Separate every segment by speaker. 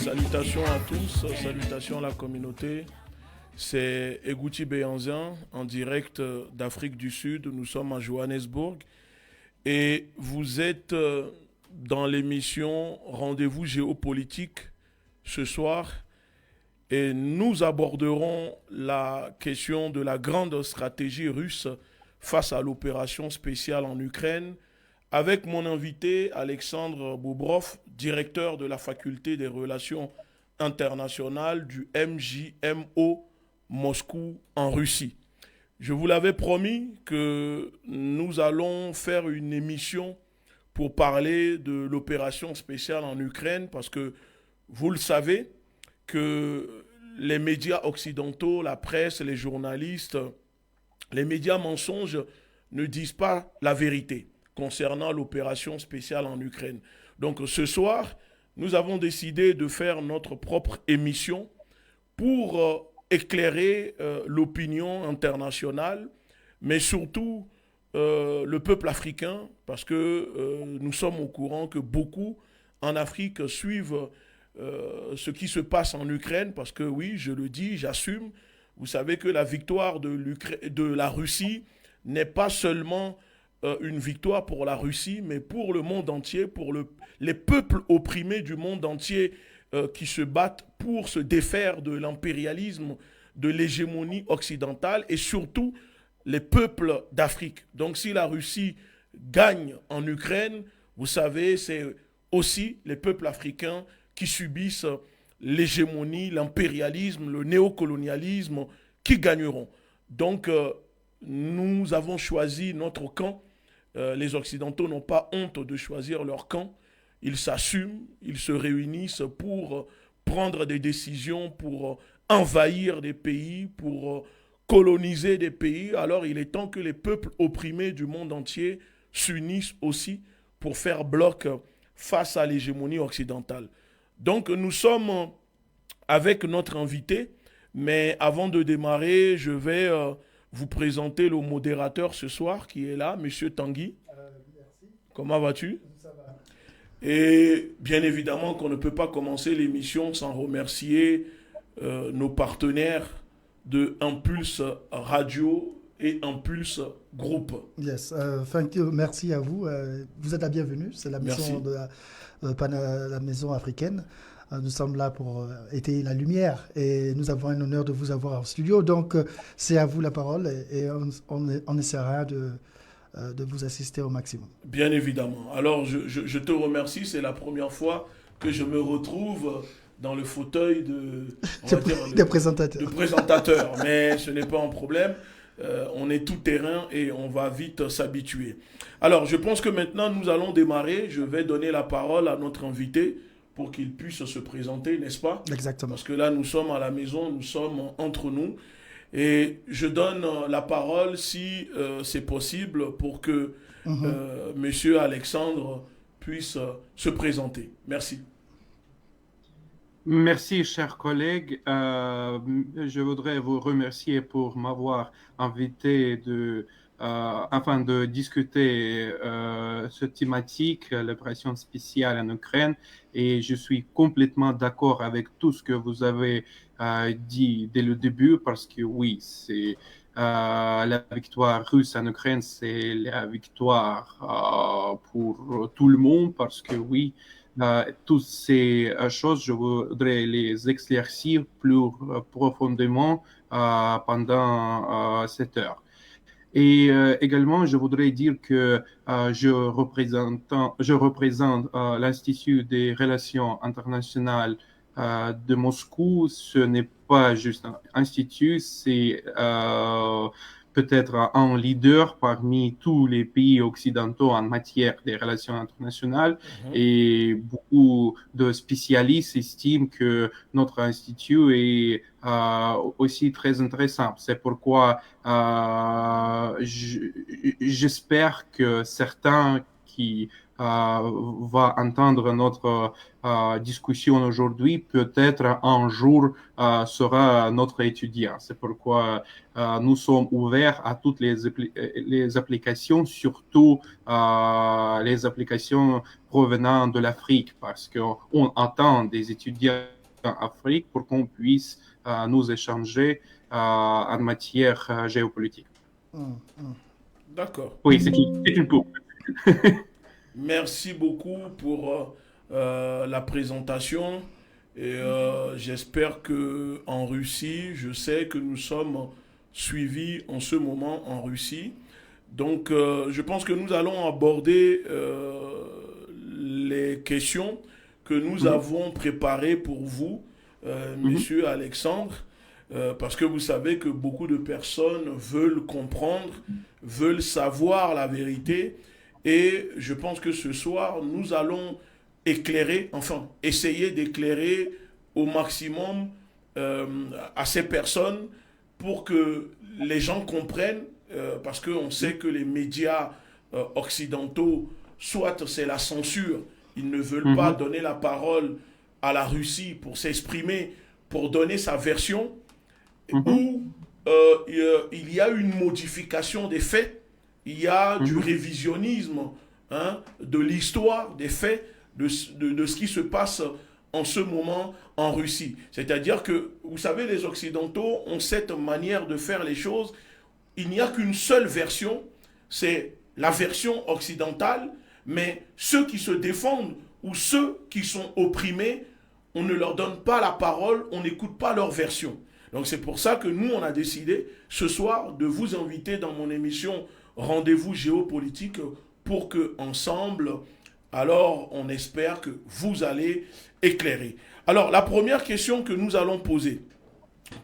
Speaker 1: Salutations à tous, salutations à la communauté. C'est Egouti Béanzin en direct d'Afrique du Sud. Nous sommes à Johannesburg et vous êtes dans l'émission Rendez-vous géopolitique ce soir et nous aborderons la question de la grande stratégie russe face à l'opération spéciale en Ukraine avec mon invité Alexandre Bobrov, directeur de la faculté des relations internationales du MJMO Moscou en Russie. Je vous l'avais promis que nous allons faire une émission pour parler de l'opération spéciale en Ukraine parce que vous le savez que les médias occidentaux, la presse, les journalistes, les médias mensonges ne disent pas la vérité concernant l'opération spéciale en Ukraine. Donc ce soir, nous avons décidé de faire notre propre émission pour éclairer l'opinion internationale, mais surtout le peuple africain, parce que nous sommes au courant que beaucoup en Afrique suivent ce qui se passe en Ukraine, parce que oui, je le dis, j'assume, vous savez que la victoire de la Russie n'est pas seulement une victoire pour la Russie, mais pour le monde entier, pour les peuples opprimés du monde entier qui se battent pour se défaire de l'impérialisme, de l'hégémonie occidentale et surtout les peuples d'Afrique. Donc si la Russie gagne en Ukraine, vous savez, c'est aussi les peuples africains qui subissent l'hégémonie, l'impérialisme, le néocolonialisme, qui gagneront. Donc nous avons choisi notre camp. Les Occidentaux n'ont pas honte de choisir leur camp. Ils s'assument, ils se réunissent pour prendre des décisions, pour envahir des pays, pour coloniser des pays. Alors il est temps que les peuples opprimés du monde entier s'unissent aussi pour faire bloc face à l'hégémonie occidentale. Donc nous sommes avec notre invité, mais avant de démarrer, je vais vous présenter le modérateur ce soir qui est là, Monsieur Tanguy.
Speaker 2: Merci.
Speaker 1: Comment vas-tu?
Speaker 2: Ça va.
Speaker 1: Et bien évidemment qu'on ne peut pas commencer l'émission sans remercier nos partenaires de Impulse Radio et Impulse Group.
Speaker 2: Yes, thank you. Merci à vous. Vous êtes la bienvenue. C'est la maison de la maison africaine. Nous sommes là pour étayer la lumière et nous avons un honneur de vous avoir en studio. Donc, c'est à vous la parole et on essaiera de vous assister au maximum.
Speaker 1: Bien évidemment. Alors, je te remercie. C'est la première fois que je me retrouve dans le fauteuil de présentateur. Mais ce n'est pas un problème. On est tout terrain et on va vite s'habituer. Alors, je pense que maintenant, nous allons démarrer. Je vais donner la parole à notre invité pour qu'il puisse se présenter, n'est-ce pas?
Speaker 2: Exactement.
Speaker 1: Parce que là, nous sommes à la maison, nous sommes entre nous. Et je donne la parole, si c'est possible, pour que Monsieur Alexandre puisse se présenter. Merci.
Speaker 3: Merci, chers collègues. Je voudrais vous remercier pour m'avoir invité de afin de discuter cette thématique, l'opération spéciale en Ukraine. Et je suis complètement d'accord avec tout ce que vous avez dit dès le début, parce que oui, c'est la victoire russe en Ukraine, c'est la victoire pour tout le monde, parce que oui, toutes ces choses, je voudrais les éclaircir plus profondément pendant cette heure. Et également, je voudrais dire que je représente l'Institut des relations internationales de Moscou. Ce n'est pas juste un institut, c'est peut-être un leader parmi tous les pays occidentaux en matière des relations internationales. Et beaucoup de spécialistes estiment que notre institut est aussi très intéressant. C'est pourquoi j'espère que certains qui vont entendre notre discussion aujourd'hui, peut-être un jour sera notre étudiant. C'est pourquoi nous sommes ouverts à toutes les applications, surtout les applications provenant de l'Afrique, parce qu'on attend des étudiants en Afrique pour qu'on puisse nous échanger en matière géopolitique.
Speaker 1: D'accord.
Speaker 3: Oui, c'est une coupe.
Speaker 1: Merci beaucoup pour la présentation. Et j'espère que en Russie, je sais que nous sommes suivis en ce moment en Russie. Donc, je pense que nous allons aborder les questions que nous avons préparées pour vous, Monsieur Alexandre, parce que vous savez que beaucoup de personnes veulent comprendre, veulent savoir la vérité. Et je pense que ce soir, nous allons éclairer, enfin, essayer d'éclairer au maximum à ces personnes pour que les gens comprennent, parce qu'on sait que les médias occidentaux, soit c'est la censure, ils ne veulent pas donner la parole à la Russie pour s'exprimer, pour donner sa version, ou il y a une modification des faits, il y a du révisionnisme de l'histoire, des faits, de ce qui se passe en ce moment en Russie. C'est-à-dire que, vous savez, les Occidentaux ont cette manière de faire les choses. Il n'y a qu'une seule version, c'est la version occidentale, mais ceux qui se défendent ou ceux qui sont opprimés, on ne leur donne pas la parole, on n'écoute pas leur version. Donc c'est pour ça que nous, on a décidé ce soir de vous inviter dans mon émission Rendez-vous géopolitique pour que ensemble, alors on espère que vous allez éclairer. Alors la première question que nous allons poser,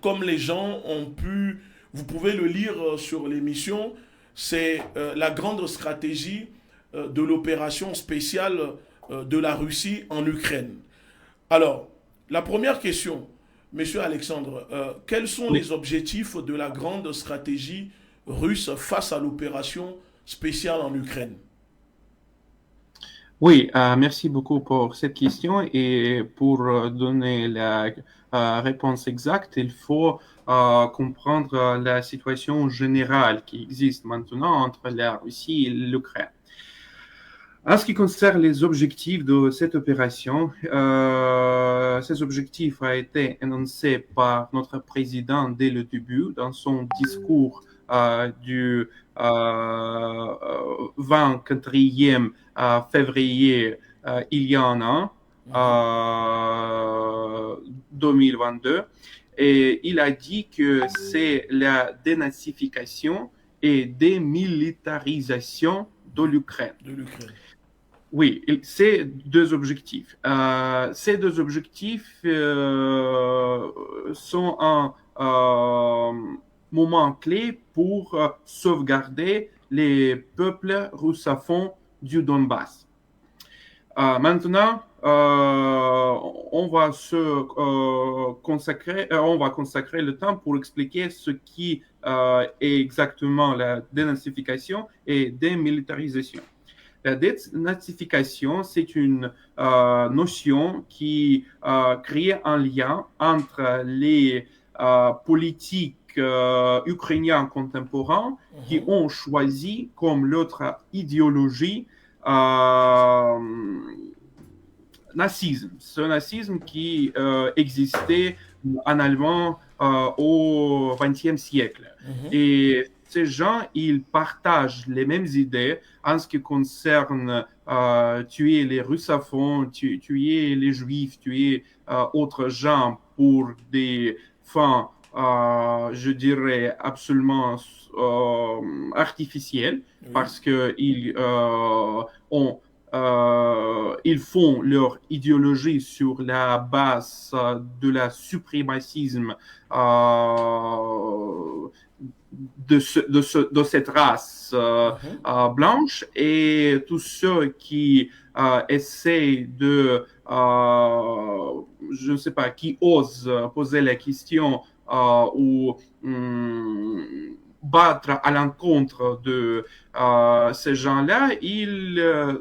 Speaker 1: comme les gens ont pu, vous pouvez le lire sur l'émission, c'est la grande stratégie de l'opération spéciale de la Russie en Ukraine. Alors, la première question, Monsieur Alexandre, quels sont les objectifs de la grande stratégie russe face à l'opération spéciale en Ukraine?
Speaker 3: Oui, merci beaucoup pour cette question. Et pour donner la réponse exacte, il faut comprendre la situation générale qui existe maintenant entre la Russie et l'Ukraine. En ce qui concerne les objectifs de cette opération, ces objectifs ont été énoncés par notre président dès le début dans son discours du 24e février il y a un an, 2022, et il a dit que c'est la dénazification et démilitarisation de l'Ukraine. Oui, c'est deux objectifs. Ces deux objectifs sont un moment clé pour sauvegarder les peuples russophones du Donbass. Maintenant, on va consacrer le temps pour expliquer ce qui est exactement la dénazification et démilitarisation. La dénazification, c'est une notion qui crée un lien entre les politiques ukrainiens contemporains qui ont choisi comme l'autre idéologie nazisme. Ce nazisme qui existait en Allemagne au XXe siècle. Et ces gens, ils partagent les mêmes idées en ce qui concerne tuer les russophones, tuer les juifs, tuer autres gens pour des fins, je dirais, absolument artificielles, parce qu'ils ils font leur idéologie sur la base de la suprémacisme de cette race blanche, et tous ceux qui essayent de, je ne sais pas, qui osent poser la question ou battre à l'encontre de ces gens-là, il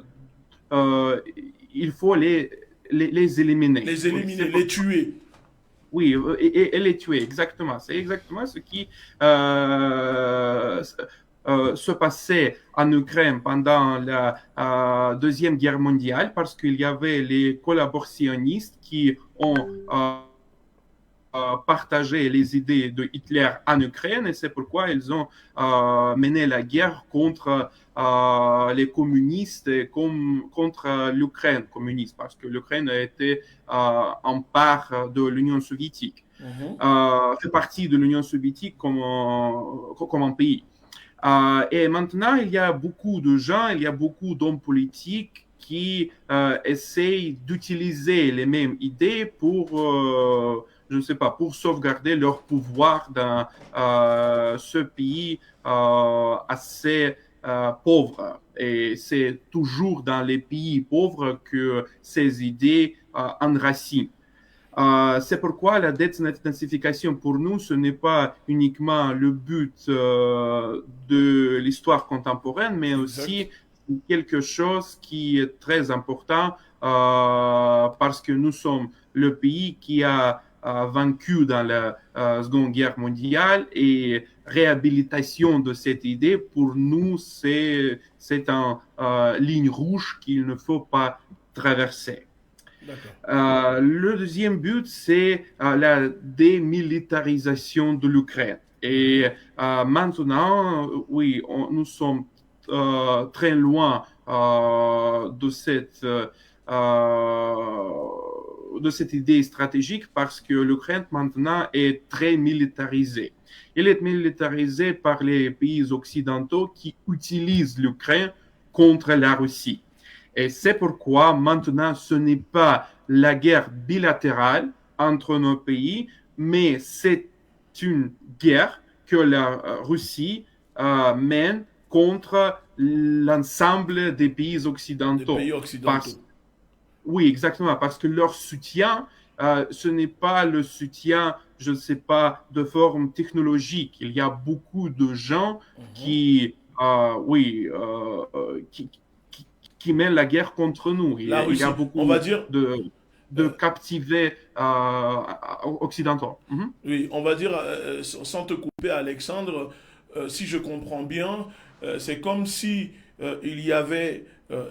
Speaker 3: faut les éliminer.
Speaker 1: Les éliminer, les tuer.
Speaker 3: Oui, et les tuer, exactement. C'est exactement ce qui se passait en Ukraine pendant la Deuxième Guerre mondiale, parce qu'il y avait les collaborationnistes qui ont partagé les idées de Hitler en Ukraine, et c'est pourquoi ils ont mené la guerre contre les communistes et contre l'Ukraine communiste, parce que l'Ukraine a été en part de l'Union soviétique, fait partie de l'Union soviétique comme un pays. Et maintenant, il y a beaucoup de gens, il y a beaucoup d'hommes politiques qui essayent d'utiliser les mêmes idées pour je ne sais pas, pour sauvegarder leur pouvoir dans ce pays assez pauvre. Et c'est toujours dans les pays pauvres que ces idées enracinent. C'est pourquoi la dénazification pour nous, ce n'est pas uniquement le but de l'histoire contemporaine, mais aussi quelque chose qui est très important parce que nous sommes le pays qui a vaincu dans la Seconde Guerre mondiale, et réhabilitation de cette idée, pour nous, c'est une ligne rouge qu'il ne faut pas traverser. Le deuxième but, c'est la démilitarisation de l'Ukraine. Et maintenant, oui, nous sommes très loin de cette idée stratégique, parce que l'Ukraine maintenant est très militarisée. Elle est militarisée par les pays occidentaux qui utilisent l'Ukraine contre la Russie. Et c'est pourquoi maintenant ce n'est pas la guerre bilatérale entre nos pays, mais c'est une guerre que la Russie mène contre l'ensemble des pays occidentaux.
Speaker 1: Des pays occidentaux.
Speaker 3: Oui, exactement, parce que leur soutien, ce n'est pas le soutien, je ne sais pas, de forme technologique. Il y a beaucoup de gens qui mènent la guerre contre nous. Il y a beaucoup de captivés occidentaux.
Speaker 1: Oui, on va dire, sans te couper, Alexandre, si je comprends bien, c'est comme si il y avait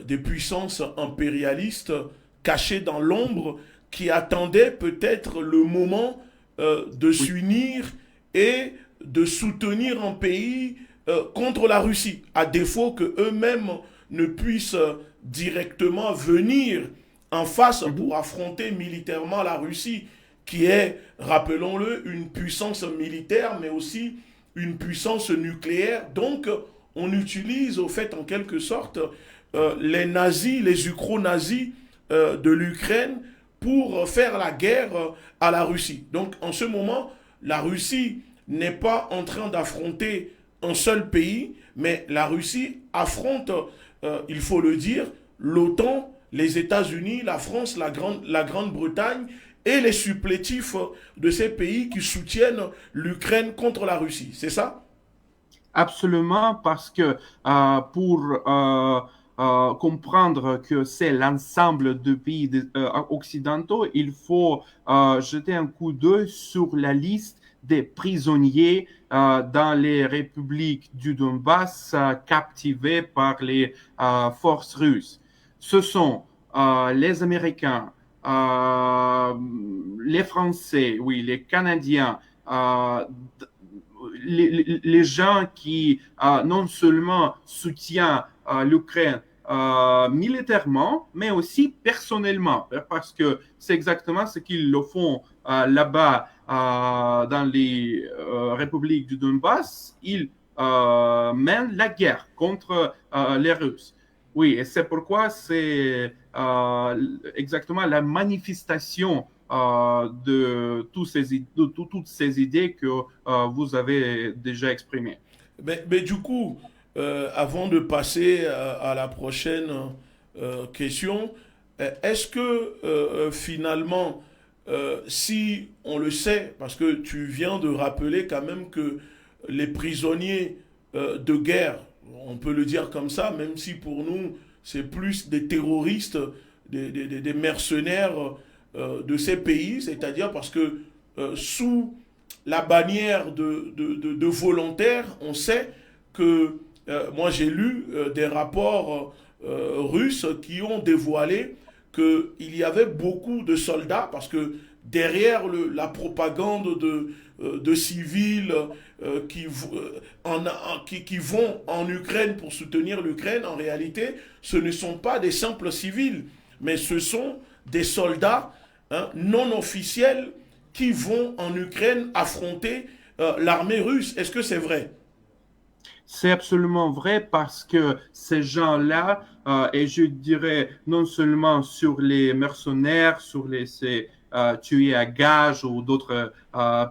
Speaker 1: des puissances impérialistes cachées dans l'ombre qui attendaient peut-être le moment de s'unir et de soutenir un pays contre la Russie, à défaut que eux-mêmes ne puissent directement venir en face pour affronter militairement la Russie, qui est, rappelons-le, une puissance militaire, mais aussi une puissance nucléaire. Donc, on utilise au fait en quelque sorte les nazis, les ukro-nazis de l'Ukraine pour faire la guerre à la Russie. Donc en ce moment, la Russie n'est pas en train d'affronter un seul pays, mais la Russie affronte, il faut le dire, l'OTAN, les États-Unis, la France, la Grande-Bretagne et les supplétifs de ces pays qui soutiennent l'Ukraine contre la Russie. C'est ça ?
Speaker 3: Absolument, parce que pour comprendre que c'est l'ensemble de pays occidentaux, il faut jeter un coup d'œil sur la liste des prisonniers dans les républiques du Donbass captivés par les forces russes. Ce sont les Américains, les Français, oui, les Canadiens, les gens qui non seulement soutiennent l'Ukraine militairement, mais aussi personnellement, parce que c'est exactement ce qu'ils le font là-bas dans les républiques du Donbass. Ils mènent la guerre contre les Russes. Oui, et c'est pourquoi c'est exactement la manifestation de toutes ces idées que vous avez déjà exprimées.
Speaker 1: Mais du coup, avant de passer à la prochaine question, est-ce que finalement, si on le sait, parce que tu viens de rappeler quand même que les prisonniers de guerre, on peut le dire comme ça, même si pour nous c'est plus des terroristes, des mercenaires de ces pays, c'est-à-dire parce que sous la bannière de volontaires, on sait que, moi j'ai lu des rapports russes qui ont dévoilé qu'il y avait beaucoup de soldats, parce que derrière la propagande de civils qui vont en Ukraine pour soutenir l'Ukraine, en réalité, ce ne sont pas des simples civils, mais ce sont des soldats non officiels qui vont en Ukraine affronter l'armée russe. Est-ce que c'est vrai?
Speaker 3: C'est absolument vrai parce que ces gens-là, et je dirais non seulement sur les mercenaires, sur ces tués à gages ou d'autres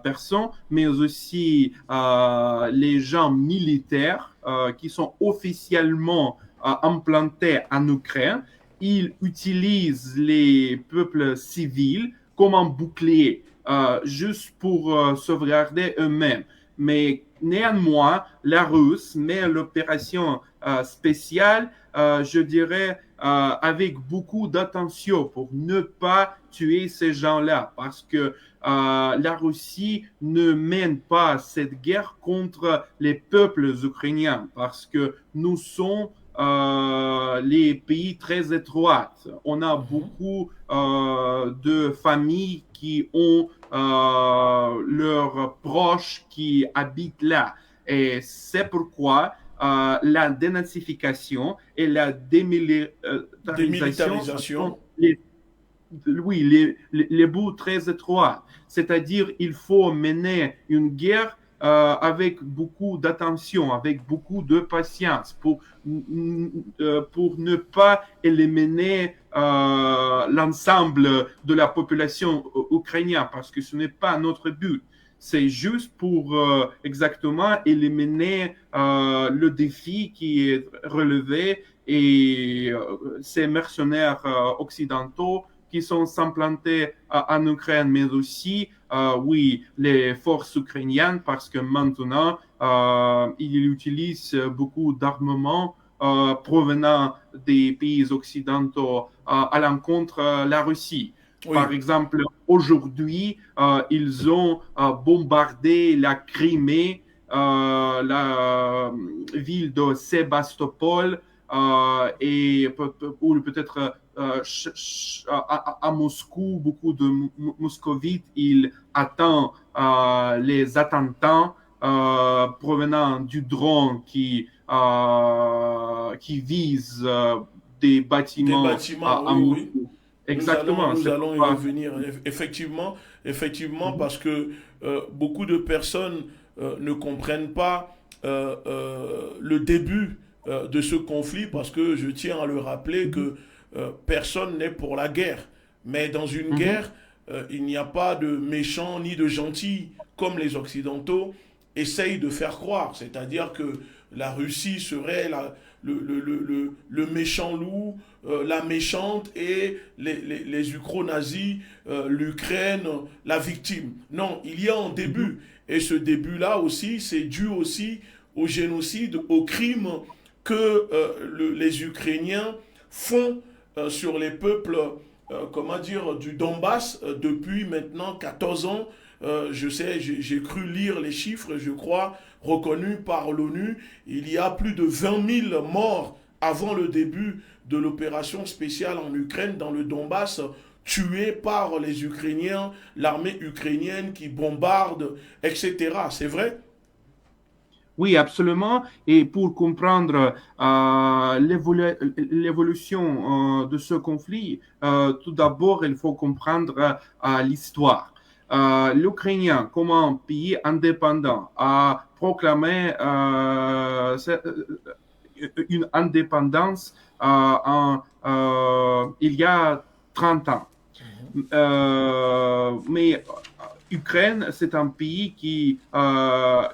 Speaker 3: personnes, mais aussi les gens militaires qui sont officiellement implantés en Ukraine, ils utilisent les peuples civils comme un bouclier, juste pour sauvegarder eux-mêmes. Mais néanmoins, la Russe met l'opération spéciale, je dirais, avec beaucoup d'attention pour ne pas tuer ces gens-là, parce que la Russie ne mène pas cette guerre contre les peuples ukrainiens, parce que nous sommes les pays très étroits. On a beaucoup de familles qui ont leurs proches qui habitent là. Et c'est pourquoi la dénazification et la démilitarisation sont les bouts très étroits. C'est-à-dire, il faut mener une guerre avec beaucoup d'attention, avec beaucoup de patience pour ne pas éliminer l'ensemble de la population ukrainienne, parce que ce n'est pas notre but. C'est juste pour exactement éliminer le défi qui est relevé et ces mercenaires occidentaux qui sont s'implanter en Ukraine, mais aussi, oui, les forces ukrainiennes, parce que maintenant, ils utilisent beaucoup d'armements provenant des pays occidentaux à l'encontre de la Russie. Oui. Par exemple, aujourd'hui, ils ont bombardé la Crimée, la ville de Sébastopol, et ou peut-être à Moscou, beaucoup de moscovites, ils attendent les attentats provenant du drone qui vise des bâtiments à
Speaker 1: oui,
Speaker 3: Moscou.
Speaker 1: Oui.
Speaker 3: Exactement.
Speaker 1: Nous allons y revenir. Effectivement, parce que beaucoup de personnes ne comprennent pas le début de ce conflit, parce que je tiens à le rappeler que personne n'est pour la guerre. Mais dans une guerre, il n'y a pas de méchants ni de gentils, comme les Occidentaux essayent de faire croire. C'est-à-dire que la Russie serait le méchant loup, la méchante, et les ukro-nazis, l'Ukraine, la victime. Non, il y a un début. Et ce début-là aussi, c'est dû aussi au génocide, au crime que les Ukrainiens font sur les peuples, comment dire, du Donbass depuis maintenant 14 ans. je sais, j'ai cru lire les chiffres, je crois, reconnus par l'ONU, il y a plus de 20 000 morts avant le début de l'opération spéciale en Ukraine, dans le Donbass, tués par les Ukrainiens, l'armée ukrainienne qui bombarde, etc. C'est vrai?
Speaker 3: Oui, absolument. Et pour comprendre l'évolution de ce conflit, tout d'abord, il faut comprendre l'histoire. L'Ukrainien, comme un pays indépendant, a proclamé une indépendance il y a 30 ans. Mais Ukraine, c'est un pays qui a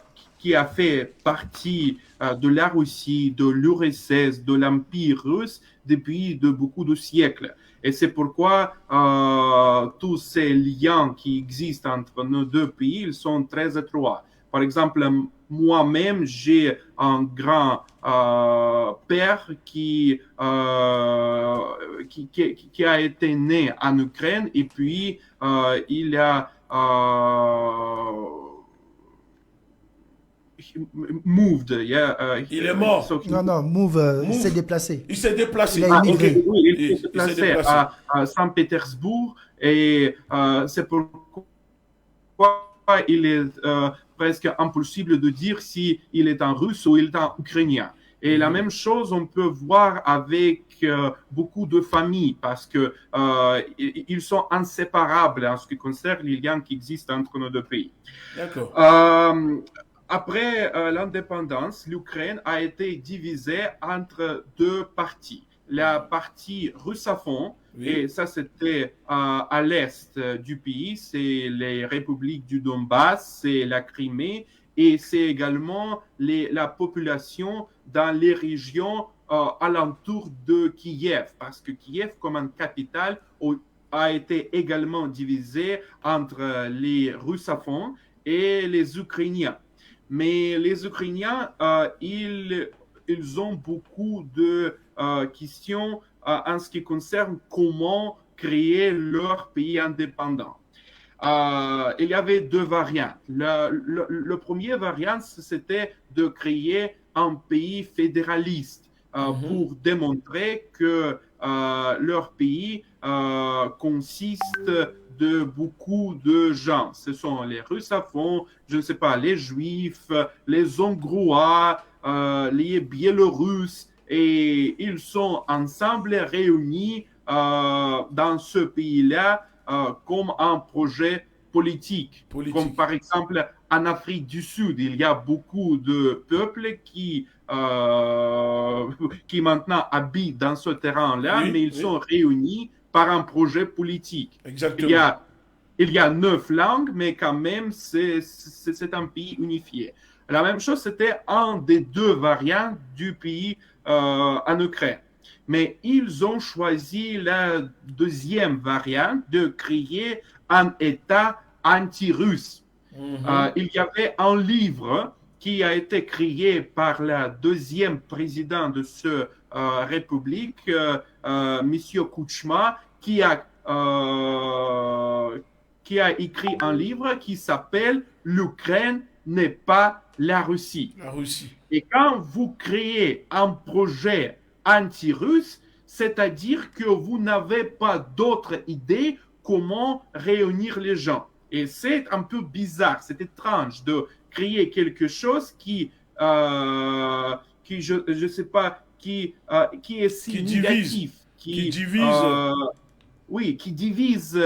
Speaker 3: fait partie de la Russie, de l'URSS, de l'Empire russe depuis beaucoup de siècles. Et c'est pourquoi tous ces liens qui existent entre nos deux pays, ils sont très étroits. Par exemple, moi-même, j'ai un grand père qui a été né en Ukraine et puis il a moved.
Speaker 1: Il est mort.
Speaker 2: Non, il s'est déplacé.
Speaker 1: Il s'est déplacé.
Speaker 2: Il a immigré.
Speaker 3: Oui, il s'est déplacé à Saint-Pétersbourg et c'est pourquoi il est presque impossible de dire si il est un Russe ou il est un Ukrainien. Et la même chose, on peut voir avec beaucoup de familles parce que ils sont inséparables en ce qui concerne les liens qui existent entre nos deux pays.
Speaker 1: D'accord.
Speaker 3: Après l'indépendance, l'Ukraine a été divisée entre deux parties. La partie russophone,
Speaker 1: Oui.
Speaker 3: et ça c'était à l'est du pays, c'est les républiques du Donbass, c'est la Crimée, et c'est également la population dans les régions alentour de Kiev, parce que Kiev, comme une capitale, a été également divisée entre les russophones et les Ukrainiens. Mais les Ukrainiens, ils ont beaucoup de questions en ce qui concerne comment créer leur pays indépendant. Il y avait deux variantes. Le premier variant, c'était de créer un pays fédéraliste pour démontrer que leur pays consiste de beaucoup de gens. Ce sont les russophones, je ne sais pas, les juifs, les hongrois, les biélorusses, et ils sont ensemble réunis dans ce pays-là comme un projet politique. Comme par exemple en Afrique du Sud, il y a beaucoup de peuples qui maintenant habitent dans ce terrain-là, mais ils sont réunis par un projet politique.
Speaker 1: Exactement.
Speaker 3: Il y a 9 langues, mais quand même, c'est un pays unifié. La même chose, c'était un des deux variantes du pays en Ukraine. Mais ils ont choisi la deuxième variante de créer un État anti-russe. Il y avait un livre qui a été créé par la deuxième président de cette république, M. Kuchma, qui a écrit un livre qui s'appelle « L'Ukraine n'est pas la Russie ». Et quand vous créez un projet anti-russe, c'est-à-dire que vous n'avez pas d'autre idée comment réunir les gens. Et c'est un peu bizarre, c'est étrange de créer quelque chose qui je sais pas, qui est si négatif.
Speaker 1: Qui divise.
Speaker 3: Oui, qui divise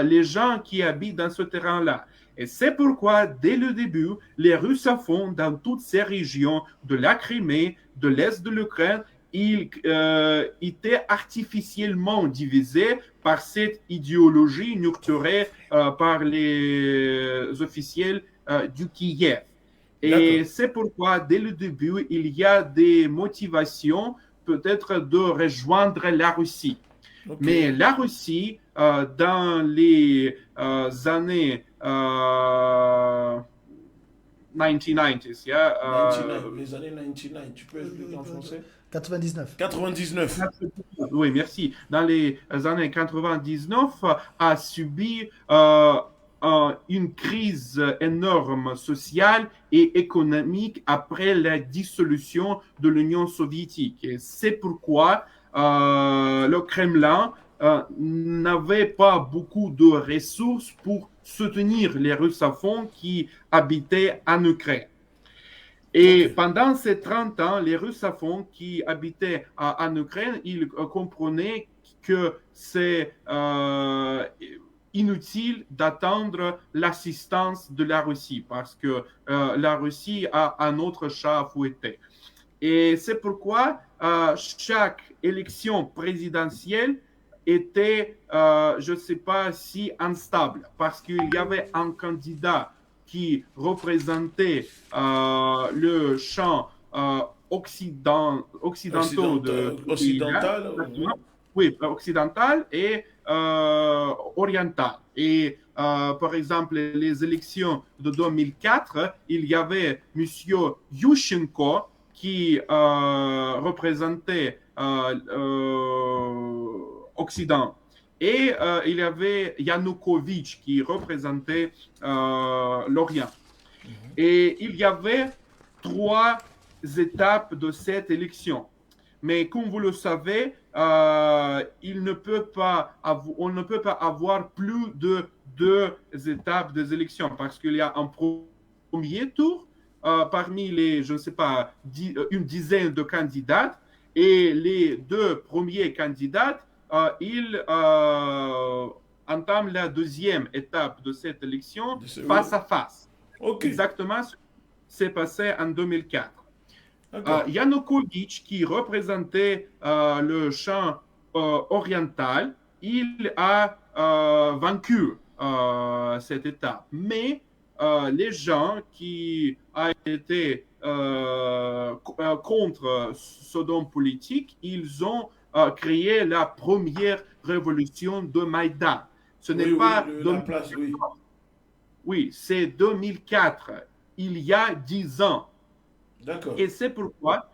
Speaker 3: les gens qui habitent dans ce terrain-là. Et c'est pourquoi, dès le début, les russophones dans toutes ces régions de la Crimée, de l'Est de l'Ukraine, ils étaient artificiellement divisés par cette idéologie nurturée par les officiels du Kiev. Et c'est pourquoi, dès le début, il y a des motivations peut-être de rejoindre la Russie. Mais la Russie, dans les années 1990s,
Speaker 1: les années 99, tu peux expliquer en français?
Speaker 2: 99.
Speaker 1: 99.
Speaker 3: Oui, merci. Dans les années 99, a subi un une crise énorme sociale et économique après la dissolution de l'Union soviétique. Et c'est pourquoi le Kremlin n'avait pas beaucoup de ressources pour soutenir les russophones qui habitaient en Ukraine. Et pendant ces 30 ans, les russophones qui habitaient en Ukraine, ils comprenaient que c'est inutile d'attendre l'assistance de la Russie parce que la Russie a un autre chat à fouetter. Et c'est pourquoi chaque élection présidentielle était, je ne sais pas si instable, parce qu'il y avait un candidat qui représentait le champ occidental et oriental. Et par exemple, les élections de 2004, il y avait M. Yushchenko qui représentait Occident. Et il y avait Yanukovych qui représentait l'Orient. Et il y avait 3 étapes de cette élection. Mais comme vous le savez, on ne peut pas avoir plus de 2 étapes des élections parce qu'il y a un premier tour parmi les, je ne sais pas, une dizaine de candidats et les 2 premiers candidats, ils entament la 2e étape de cette élection face à face. Exactement ce qui s'est passé en 2004. Yanukovych, qui représentait le champ oriental, il a vaincu cette étape. Mais les gens qui ont été contre ce don politique, ils ont créé la première révolution de Maïdan. Ce n'est pas
Speaker 1: la place,
Speaker 3: oui, c'est 2004, il y a 10 ans.
Speaker 1: D'accord.
Speaker 3: Et c'est pourquoi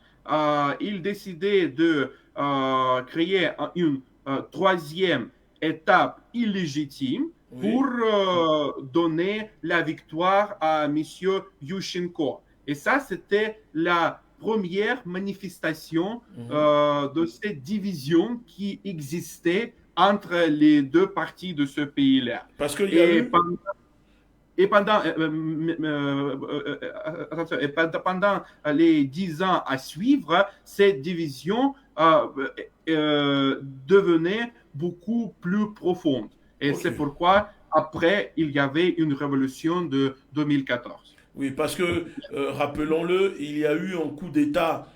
Speaker 3: il décidait de créer une 3e étape illégitime pour donner la victoire à M. Yushchenko. Et ça, c'était la première manifestation de cette division qui existait entre les 2 parties de ce pays-là.
Speaker 1: Parce qu'il y a eu...
Speaker 3: pendant les 10 ans à suivre, cette division devenait beaucoup plus profonde. Et c'est pourquoi, après, il y avait une révolution de 2014.
Speaker 1: Oui, parce que, rappelons-le, il y a eu un coup d'État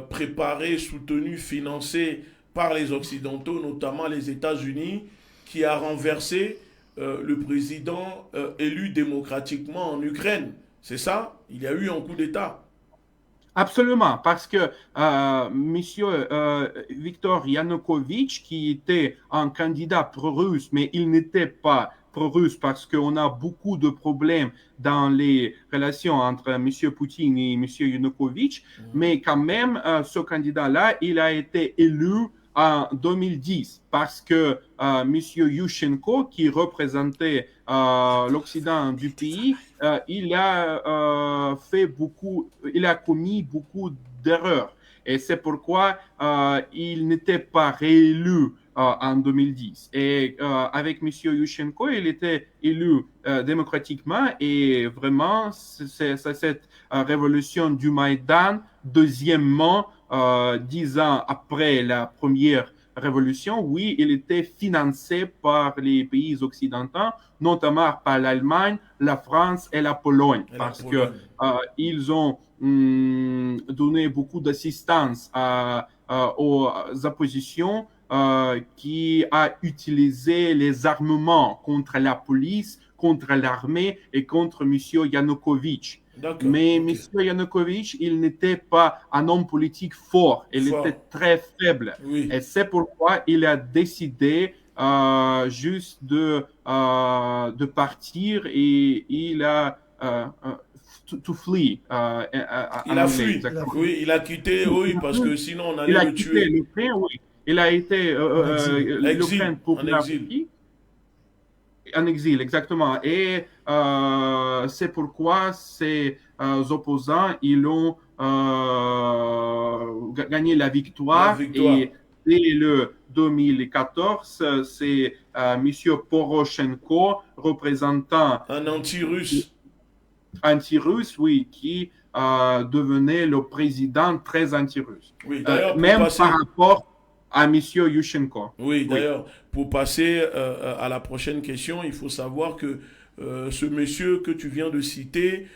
Speaker 1: préparé, soutenu, financé par les Occidentaux, notamment les États-Unis, qui a renversé le président élu démocratiquement en Ukraine. C'est ça? Il y a eu un coup d'État.
Speaker 3: Absolument, parce que monsieur Viktor Yanukovych, qui était un candidat pro-russe, mais il n'était pas pro-russe parce qu'on a beaucoup de problèmes dans les relations entre monsieur Poutine et monsieur Yanukovych, mais quand même, ce candidat-là, il a été élu en 2010 parce que monsieur Yushchenko, qui représentait l'Occident du pays, il a commis beaucoup d'erreurs. Et c'est pourquoi il n'était pas réélu en 2010. Et avec M. Yushchenko, il était élu démocratiquement et vraiment, c'est cette révolution du Maïdan, deuxièmement, 10 ans après la première révolution, oui, il était financé par les pays occidentaux, notamment par l'Allemagne, la France et la Pologne, parce qu'ils ont donné beaucoup d'assistance aux oppositions qui a utilisé les armements contre la police, contre l'armée et contre M. Yanukovych. Mais M. Yanukovych, il n'était pas un homme politique fort, il était très faible.
Speaker 1: Oui.
Speaker 3: Et c'est pourquoi il a décidé juste de partir et il a to flee.
Speaker 1: Il a fui. Oui, il a quitté, oui, parce que sinon on allait le tuer.
Speaker 3: Il a quitté l'Ukraine, oui. Il a été l'Ukraine pour la vie. En exil, exactement. Et c'est pourquoi ces opposants, ils ont gagné la victoire. Et dès le 2014, c'est M. Poroshenko, représentant
Speaker 1: un anti-russe.
Speaker 3: Anti-russe, oui, qui devenait le président très anti-russe.
Speaker 1: Oui,
Speaker 3: même par rapport à M. Yushchenko.
Speaker 1: Oui, d'ailleurs, pour passer à la prochaine question, il faut savoir que ce monsieur que tu viens de citer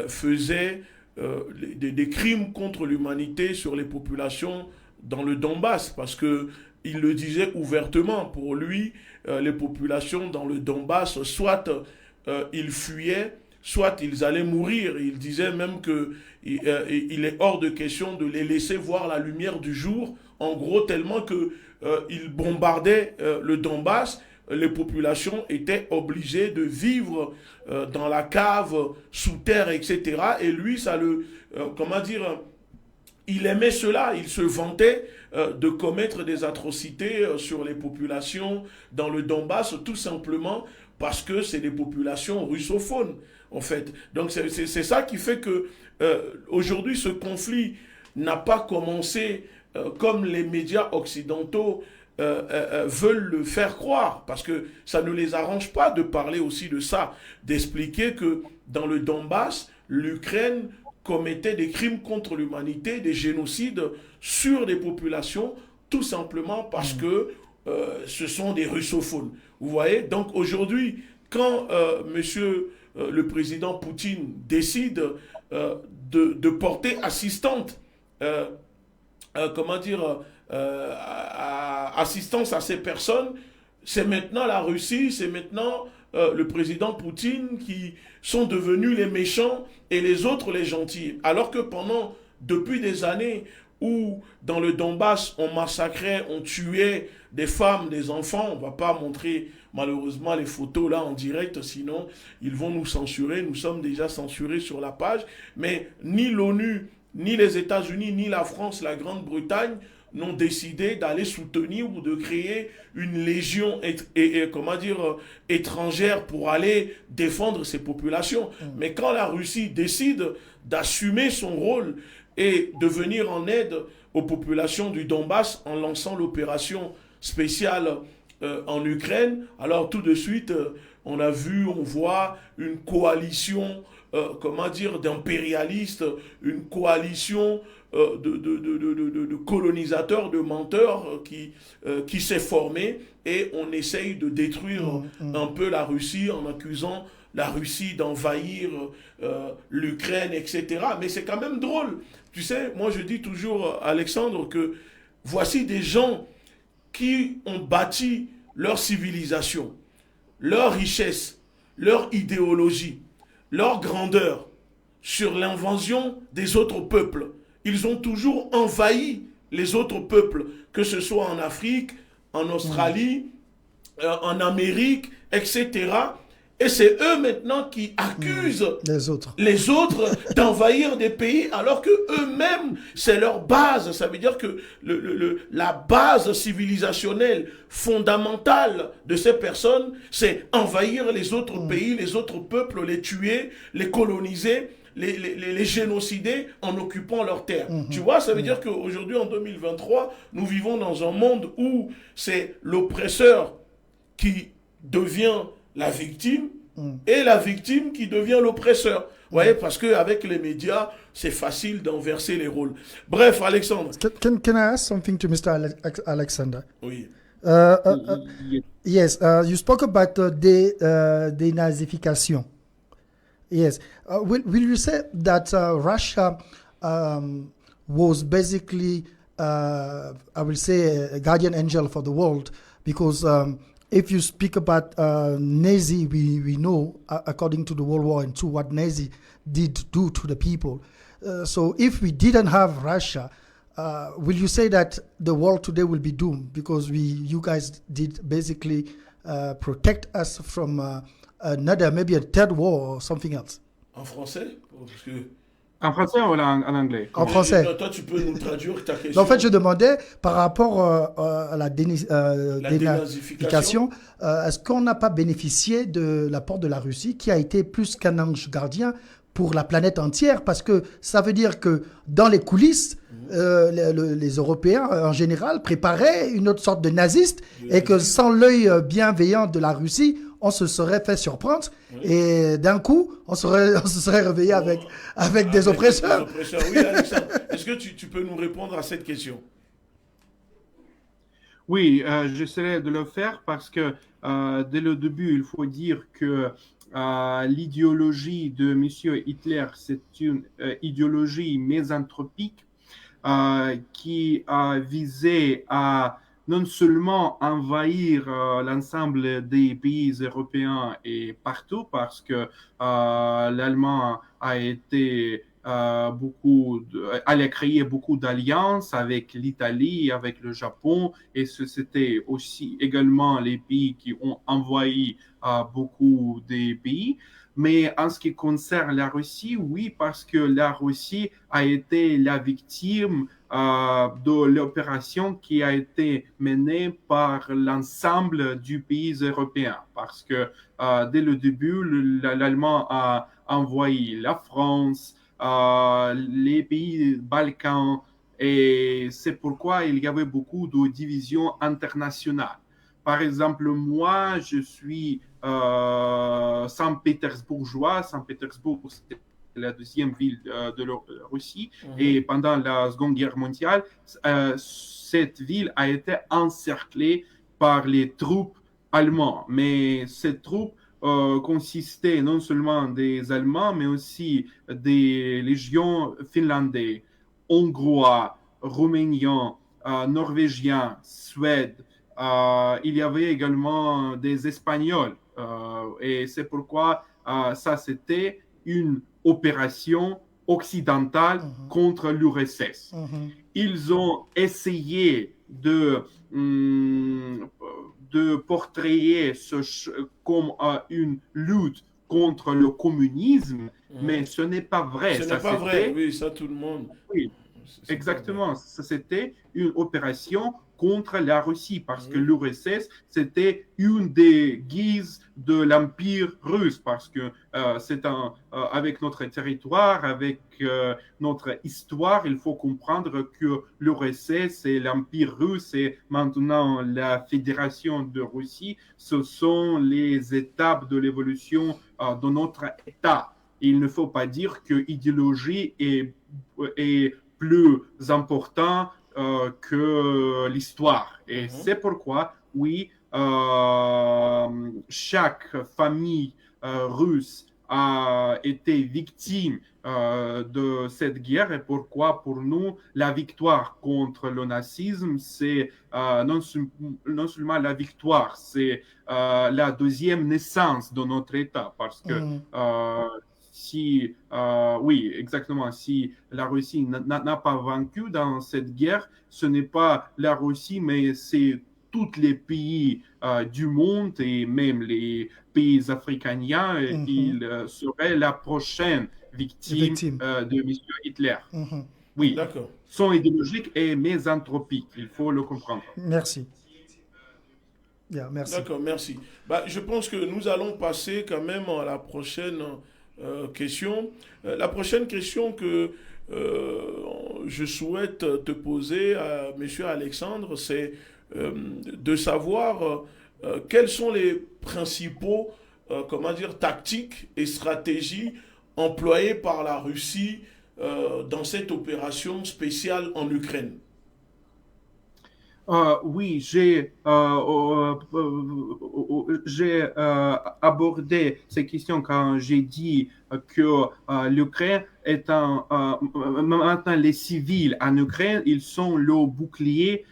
Speaker 1: faisait des crimes contre l'humanité sur les populations dans le Donbass, parce que il le disait ouvertement. Pour lui, les populations dans le Donbass, soit ils fuyaient, soit ils allaient mourir. Il disait même que il est hors de question de les laisser voir la lumière du jour, en gros tellement que ils bombardaient le Donbass, les populations étaient obligées de vivre dans la cave, sous terre, etc. Et lui, ça le, comment dire, il aimait cela, il se vantait de commettre des atrocités sur les populations dans le Donbass, tout simplement parce que c'est des populations russophones, en fait. Donc c'est ça qui fait que aujourd'hui ce conflit n'a pas commencé comme les médias occidentaux veulent le faire croire, parce que ça ne les arrange pas de parler aussi de ça, d'expliquer que dans le Donbass, l'Ukraine commettait des crimes contre l'humanité, des génocides sur des populations, tout simplement parce que ce sont des russophones. Vous voyez? Donc aujourd'hui, quand monsieur le président Poutine décide de porter assistante, comment dire, assistance à ces personnes, c'est maintenant la Russie, c'est maintenant le président Poutine qui sont devenus les méchants et les autres les gentils. Alors que depuis des années où dans le Donbass on massacrait, on tuait des femmes, des enfants, on ne va pas montrer malheureusement les photos là en direct, sinon ils vont nous censurer, nous sommes déjà censurés sur la page, mais ni l'ONU, ni les États-Unis, ni la France, la Grande-Bretagne n'ont décidé d'aller soutenir ou de créer une légion étrangère pour aller défendre ces populations. Mais quand la Russie décide d'assumer son rôle et de venir en aide aux populations du Donbass en lançant l'opération spéciale en Ukraine, alors tout de suite, on voit une coalition d'impérialistes, une coalition de colonisateurs, de menteurs qui s'est formée, et on essaye de détruire un peu la Russie en accusant la Russie d'envahir l'Ukraine, etc. Mais c'est quand même drôle. Tu sais, moi je dis toujours, Alexandre, que voici des gens qui ont bâti leur civilisation, leur richesse, leur idéologie, leur grandeur sur l'invasion des autres peuples. Ils ont toujours envahi les autres peuples, que ce soit en Afrique, en Australie, en Amérique, etc. Et c'est eux maintenant qui accusent les autres d'envahir des pays, alors que eux-mêmes, c'est leur base. Ça veut dire que la base civilisationnelle fondamentale de ces personnes, c'est envahir les autres pays, les autres peuples, les tuer, les coloniser, les génocider en occupant leurs terres. Tu vois, ça veut dire qu'aujourd'hui, en 2023, nous vivons dans un monde où c'est l'oppresseur qui devient la victime et la victime qui devient l'oppresseur. Vous voyez, parce qu'avec les médias, c'est facile d'inverser les rôles. Bref, Alexandre.
Speaker 2: Can I ask something to Mr. Alexander?
Speaker 1: Oui.
Speaker 2: Yes, you spoke about dénazification. Yes. Will you say that Russia was basically, I will say, a guardian angel for the world? Because if you speak about Nazi, we know, according to the World War II, what Nazi did do to the people. So if we didn't have Russia, will you say that the world today will be doomed? Because you guys did basically protect us from... maybe a third war or something else.
Speaker 1: En français? Parce que
Speaker 3: En français ou en anglais?
Speaker 2: En français.
Speaker 1: Toi, tu peux nous traduire ta question.
Speaker 2: En fait, je demandais par rapport à la
Speaker 1: La dénazification.
Speaker 2: dénazification, est-ce qu'on n'a pas bénéficié de l'apport de la Russie qui a été plus qu'un ange gardien pour la planète entière? Parce que ça veut dire que dans les coulisses, les Européens en général préparaient une autre sorte de naziste et que sans l'œil bienveillant de la Russie, on se serait fait surprendre et d'un coup, on se serait réveillé avec des oppresseurs.
Speaker 1: Oui, Alexandre, est-ce que tu peux nous répondre à cette question?
Speaker 3: Oui, j'essaierai de le faire parce que dès le début, il faut dire que l'idéologie de M. Hitler, c'est une idéologie misanthropique qui a visé à non seulement envahir l'ensemble des pays européens et partout, parce que l'Allemand a été allait créer beaucoup d'alliances avec l'Italie, avec le Japon, et c'était aussi également les pays qui ont envahi beaucoup des pays. Mais en ce qui concerne la Russie, oui, parce que la Russie a été la victime de l'opération qui a été menée par l'ensemble du pays européen. Parce que dès le début, l'Allemand a envoyé la France, les pays Balkans, et c'est pourquoi il y avait beaucoup de divisions internationales. Par exemple, moi, je suis Saint-Pétersbourgeois. Saint-Pétersbourg, c'est la deuxième ville de la Russie. Et pendant la Seconde Guerre mondiale, cette ville a été encerclée par les troupes allemandes. Mais ces troupes consistaient non seulement des Allemands, mais aussi des légions finlandais, hongrois, rouméniens, norvégiens, suédois. Il y avait également des Espagnols et c'est pourquoi ça c'était une opération occidentale contre l'URSS. Ils ont essayé de portrayer comme une lutte contre le communisme, mais ce n'est pas vrai.
Speaker 1: Ce n'est pas vrai, oui, ça tout le monde.
Speaker 3: Oui, exactement. Ça, c'était une opération contre la Russie parce que l'URSS, c'était une des guises de l'Empire russe parce que c'est avec notre territoire, avec notre histoire, il faut comprendre que l'URSS et l'Empire russe et maintenant la Fédération de Russie, ce sont les étapes de l'évolution de notre État. Il ne faut pas dire que l'idéologie est plus important que l'histoire. Et c'est pourquoi, oui, chaque famille russe a été victime de cette guerre et pourquoi pour nous la victoire contre le nazisme c'est non seulement la victoire, c'est la deuxième naissance de notre État parce que oui, exactement, si la Russie n'a pas vaincu dans cette guerre, ce n'est pas la Russie, mais c'est tous les pays du monde et même les pays africains, ils seraient la prochaine victime de M. Hitler. Oui, son idéologique est misanthropique, il faut le comprendre.
Speaker 2: Merci. Yeah, merci.
Speaker 1: D'accord, merci. Je pense que nous allons passer quand même à la prochaine question. La prochaine question que je souhaite te poser à M. Alexandre, c'est de savoir quels sont les principaux tactiques et stratégies employées par la Russie dans cette opération spéciale en Ukraine.
Speaker 3: Oui, j'ai abordé ces questions quand j'ai dit que l'Ukraine est maintenant les civils en Ukraine, ils sont le bouclier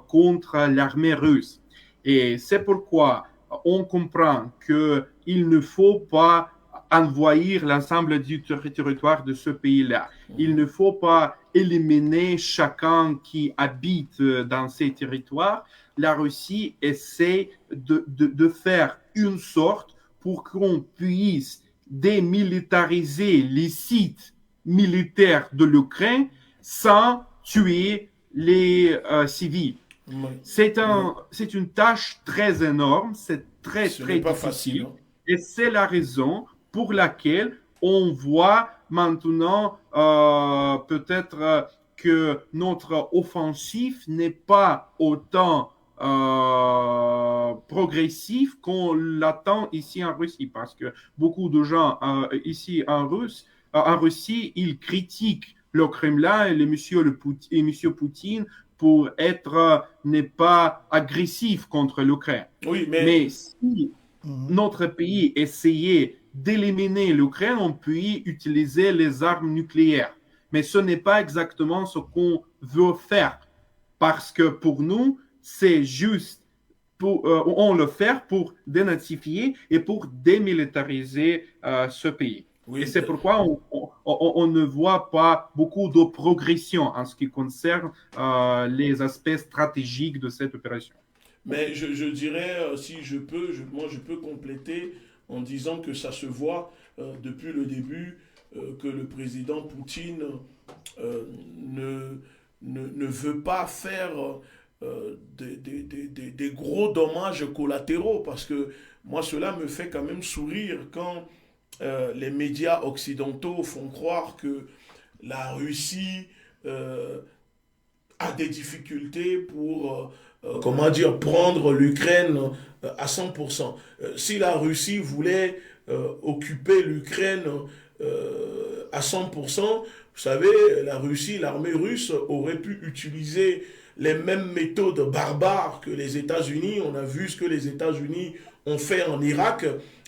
Speaker 3: contre l'armée russe. Et c'est pourquoi on comprend qu'il ne faut pas envahir l'ensemble du territoire de ce pays-là. Il ne faut pas éliminer chacun qui habite dans ces territoires. La Russie essaie de faire une sorte pour qu'on puisse démilitariser les sites militaire de l'Ukraine sans tuer les civils. C'est une tâche très énorme, c'est très difficile.
Speaker 1: Facile, hein.
Speaker 3: Et c'est la raison pour laquelle on voit maintenant peut-être que notre offensive n'est pas autant progressif qu'on l'attend ici en Russie, parce que beaucoup de gens ici en Russie, ils critiquent le Kremlin et monsieur Poutine pour n'est pas agressif contre l'Ukraine.
Speaker 1: Oui,
Speaker 3: mais si notre pays essayait d'éliminer l'Ukraine, on peut y utiliser les armes nucléaires. Mais ce n'est pas exactement ce qu'on veut faire. Parce que pour nous, c'est juste, on le fait pour dénazifier et pour démilitariser ce pays. Oui, et c'est pourquoi on ne voit pas beaucoup de progression en ce qui concerne les aspects stratégiques de cette opération.
Speaker 1: Mais je dirais, si je peux, moi je peux compléter en disant que ça se voit depuis le début que le président Poutine ne veut pas faire des gros dommages collatéraux, parce que moi cela me fait quand même sourire quand les médias occidentaux font croire que la Russie a des difficultés pour comment dire, prendre l'Ukraine à 100%. Si la Russie voulait occuper l'Ukraine à 100%, vous savez, la Russie, l'armée russe aurait pu utiliser les mêmes méthodes barbares que les États-Unis. On a vu ce que les États-Unis ont fait en Irak,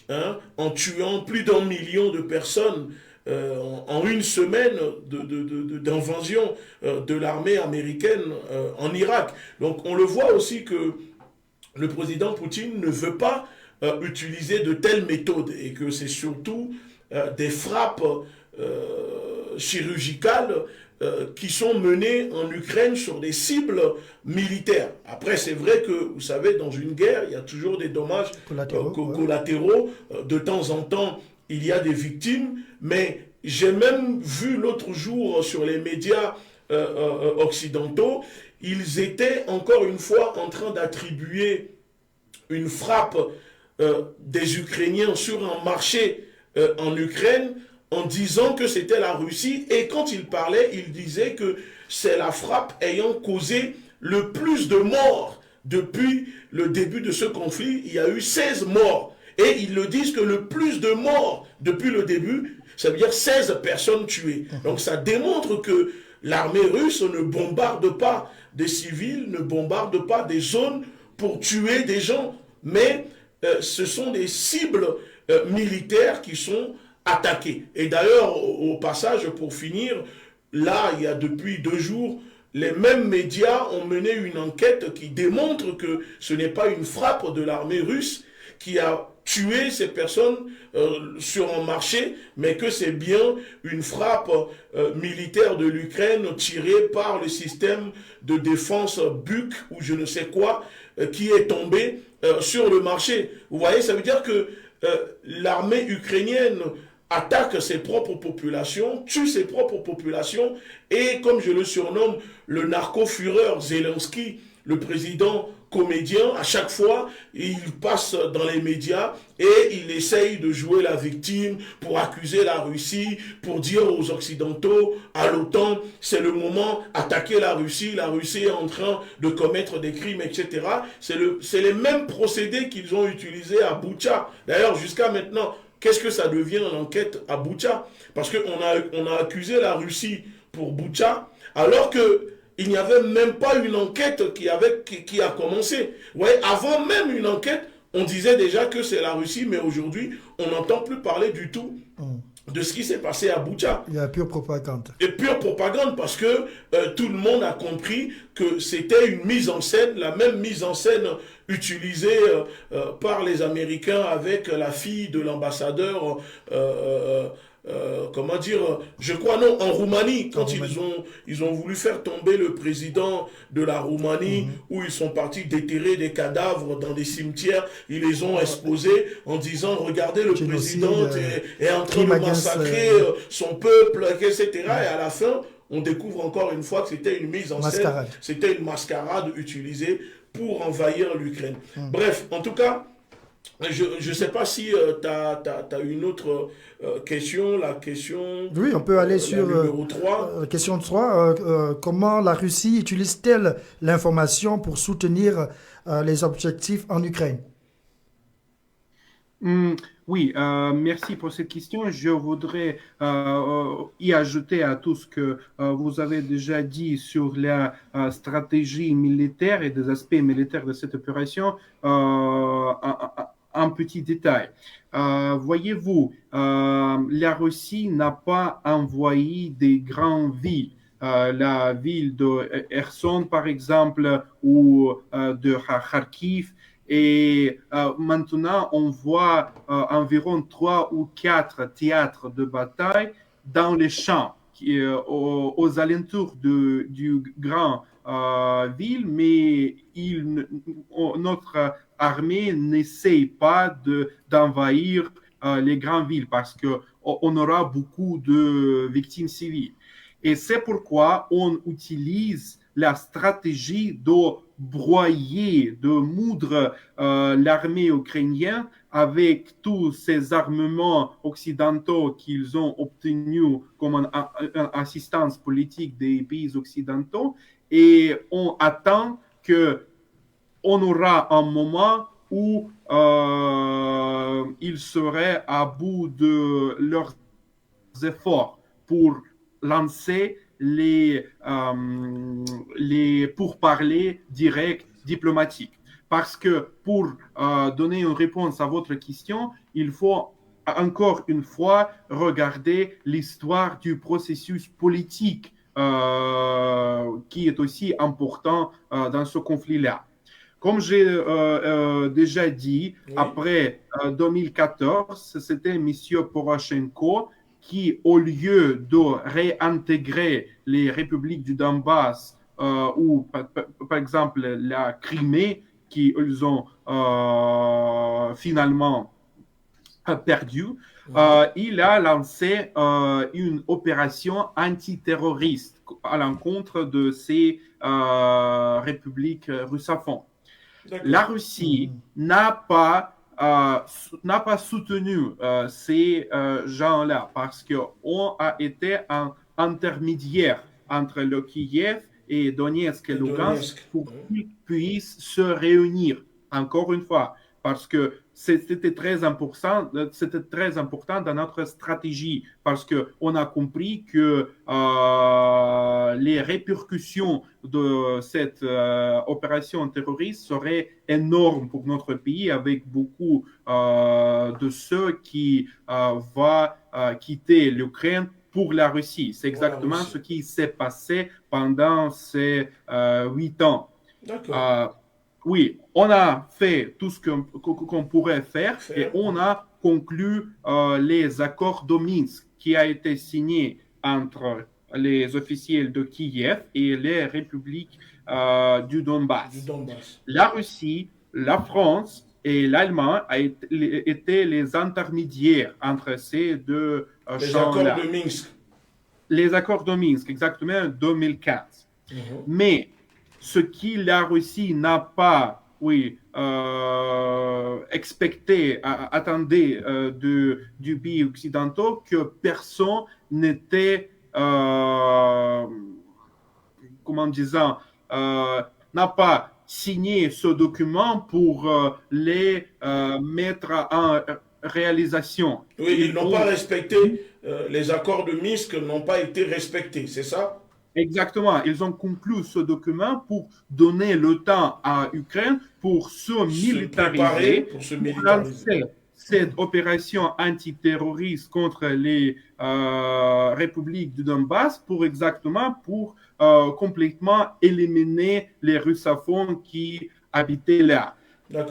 Speaker 1: hein, en tuant plus d'1 million de personnes en une semaine d'invasion de l'armée américaine en Irak. Donc on le voit aussi que le président Poutine ne veut pas utiliser de telles méthodes et que c'est surtout des frappes chirurgicales qui sont menées en Ukraine sur des cibles militaires. Après, c'est vrai que, vous savez, dans une guerre, il y a toujours des dommages collatéraux. De temps en temps, il y a des victimes, mais j'ai même vu l'autre jour sur les médias occidentaux, ils étaient encore une fois en train d'attribuer une frappe des Ukrainiens sur un marché en Ukraine en disant que c'était la Russie, et quand il parlait, il disait que c'est la frappe ayant causé le plus de morts depuis le début de ce conflit. Il y a eu 16 morts. Et ils le disent que le plus de morts depuis le début, ça veut dire 16 personnes tuées. Donc ça démontre que l'armée russe ne bombarde pas des civils, ne bombarde pas des zones pour tuer des gens, mais ce sont des cibles militaires qui sont attaquées. Et d'ailleurs, au passage, pour finir, là, il y a depuis 2 jours, les mêmes médias ont mené une enquête qui démontre que ce n'est pas une frappe de l'armée russe qui a tué ces personnes sur un marché, mais que c'est bien une frappe militaire de l'Ukraine tirée par le système de défense Buk ou je ne sais quoi qui est tombé sur le marché. Vous voyez, ça veut dire que l'armée ukrainienne attaque ses propres populations, tue ses propres populations, et comme je le surnomme, le narco-fureur Zelensky, le président comédien, à chaque fois, il passe dans les médias et il essaye de jouer la victime pour accuser la Russie, pour dire aux Occidentaux, à l'OTAN, c'est le moment, attaquer la Russie est en train de commettre des crimes, etc. C'est les mêmes procédés qu'ils ont utilisés à Boutcha. D'ailleurs, jusqu'à maintenant, qu'est-ce que ça devient l'enquête à Boutcha? Parce qu'on a accusé la Russie pour Boutcha, alors que il n'y avait même pas une enquête qui a commencé. Ouais, avant même une enquête, on disait déjà que c'est la Russie, mais aujourd'hui, on n'entend plus parler du tout de ce qui s'est passé à Boutcha.
Speaker 2: Il y a pure propagande.
Speaker 1: Et pure propagande, parce que tout le monde a compris que c'était une mise en scène, la même mise en scène utilisée par les Américains avec la fille de l'ambassadeur comment dire, je crois non, en Roumanie, quand ils ont voulu faire tomber le président de la Roumanie, où ils sont partis déterrer des cadavres dans des cimetières, ils les ont exposés en disant, regardez, le président est en train de massacrer son peuple, etc. Et à la fin, on découvre encore une fois que c'était une mise en scène, c'était une mascarade utilisée pour envahir l'Ukraine. Bref, en tout cas, je ne sais pas si tu as une autre question, la question...
Speaker 2: Oui, on peut aller sur
Speaker 1: numéro 3.
Speaker 2: Question 3. Comment la Russie utilise-t-elle l'information pour soutenir les objectifs en Ukraine?
Speaker 3: Oui, merci pour cette question. Je voudrais y ajouter à tout ce que vous avez déjà dit sur la stratégie militaire et des aspects militaires de cette opération. Un petit détail. Voyez-vous, la Russie n'a pas envoyé des grandes villes. La ville de Kherson, par exemple, ou de Kharkiv. Et maintenant, on voit environ 3 ou 4 théâtres de bataille dans les champs, aux alentours du grand ville, mais notre armée n'essaye pas d'envahir les grandes villes parce qu'on aura beaucoup de victimes civiles. Et c'est pourquoi on utilise la stratégie de broyer, de moudre l'armée ukrainienne avec tous ces armements occidentaux qu'ils ont obtenus comme une assistance politique des pays occidentaux. Et on attend qu'on aura un moment où ils seraient à bout de leurs efforts pour lancer les pourparlers directs diplomatiques. Parce que pour donner une réponse à votre question, il faut encore une fois regarder l'histoire du processus politique qui est aussi important dans ce conflit-là. Comme j'ai déjà dit, après 2014, c'était M. Poroshenko qui, au lieu de réintégrer les républiques du Donbass ou, par exemple, la Crimée, qu'ils ont finalement perdu, il a lancé une opération antiterroriste à l'encontre de ces républiques russophones. La Russie n'a pas soutenu ces gens-là parce qu'on a été un intermédiaire entre le Kiev et Donetsk et Lugansk pour qu'ils puissent se réunir, encore une fois, parce que c'était très important dans notre stratégie, parce qu'on a compris que les répercussions de cette opération terroriste seraient énormes pour notre pays, avec beaucoup de ceux qui vont quitter l'Ukraine pour la Russie. C'est exactement ce qui s'est passé pendant ces 8 ans.
Speaker 1: D'accord.
Speaker 3: Oui, on a fait tout ce qu'on pourrait faire et on a conclu les accords de Minsk qui a été signé entre les officiels de Kiev et les républiques du Donbass. La Russie, la France et l'Allemagne étaient les intermédiaires entre ces deux champs-là.
Speaker 1: Les accords de Minsk.
Speaker 3: Les accords de Minsk, exactement, 2015. Mais ce que la Russie n'a pas, attendait du pays occidental, que personne n'était, n'a pas signé ce document pour les mettre en réalisation.
Speaker 1: Oui, ils n'ont pas respecté, les accords de Minsk n'ont pas été respectés, c'est ça?
Speaker 3: Exactement. Ils ont conclu ce document pour donner le temps à l'Ukraine pour se militariser, pour lancer cette opération antiterroriste contre les républiques du Donbass pour complètement éliminer les russophones qui habitaient là.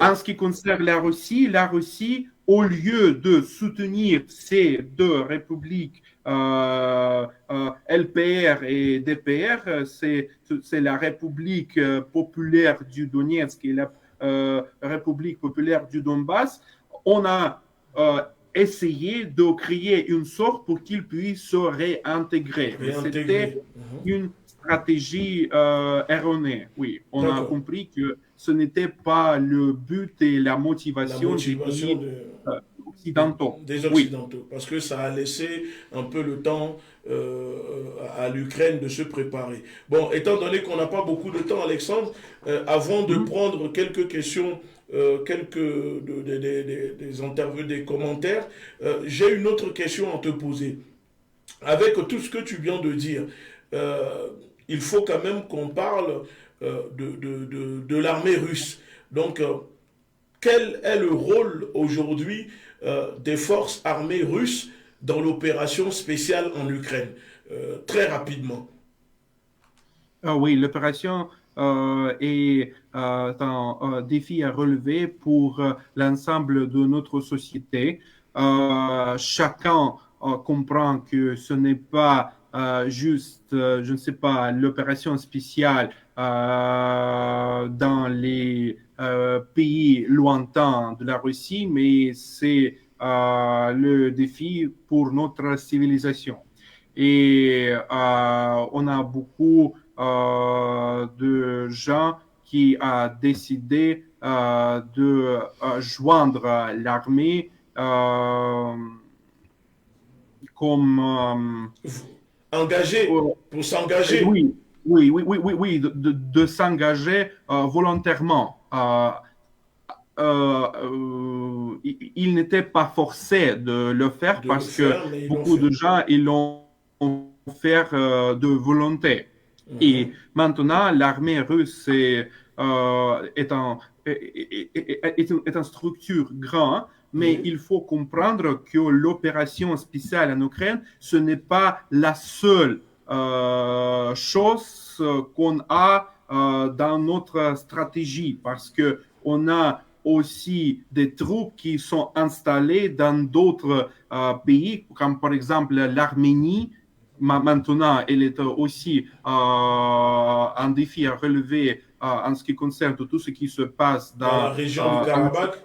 Speaker 3: En ce qui concerne la Russie, au lieu de soutenir ces deux républiques, LPR et DPR, c'est la République populaire du Donetsk et la République populaire du Donbass. On a essayé de créer une sorte pour qu'ils puissent se réintégrer. C'était une stratégie erronée. Oui, on a compris que ce n'était pas le but et la motivation des pays occidentaux.
Speaker 1: Des Occidentaux, oui. Parce que ça a laissé un peu le temps à l'Ukraine de se préparer. Bon, étant donné qu'on n'a pas beaucoup de temps, Alexandre, avant de prendre quelques questions, des interviews, des commentaires, j'ai une autre question à te poser. Avec tout ce que tu viens de dire, il faut quand même qu'on parle de l'armée russe. Donc, quel est le rôle aujourd'hui des forces armées russes dans l'opération spéciale en Ukraine? Très rapidement.
Speaker 3: Oui, l'opération est un défi à relever pour l'ensemble de notre société. Chacun comprend que ce n'est pas juste, je ne sais pas, l'opération spéciale dans les pays lointains de la Russie, mais c'est le défi pour notre civilisation. Et on a beaucoup de gens qui ont décidé de joindre l'armée comme
Speaker 1: engagé pour s'engager.
Speaker 3: Oui, de s'engager volontairement. Il n'était pas forcé de le faire parce que beaucoup de gens ils l'ont fait de volonté. Et maintenant, l'armée russe est une structure grande, mais il faut comprendre que l'opération spéciale en Ukraine, ce n'est pas la seule chose qu'on a dans notre stratégie, parce que on a aussi des troupes qui sont installées dans d'autres pays, comme par exemple l'Arménie. Maintenant, elle est aussi un défi à relever en ce qui concerne tout ce qui se passe
Speaker 1: dans la région du Karabakh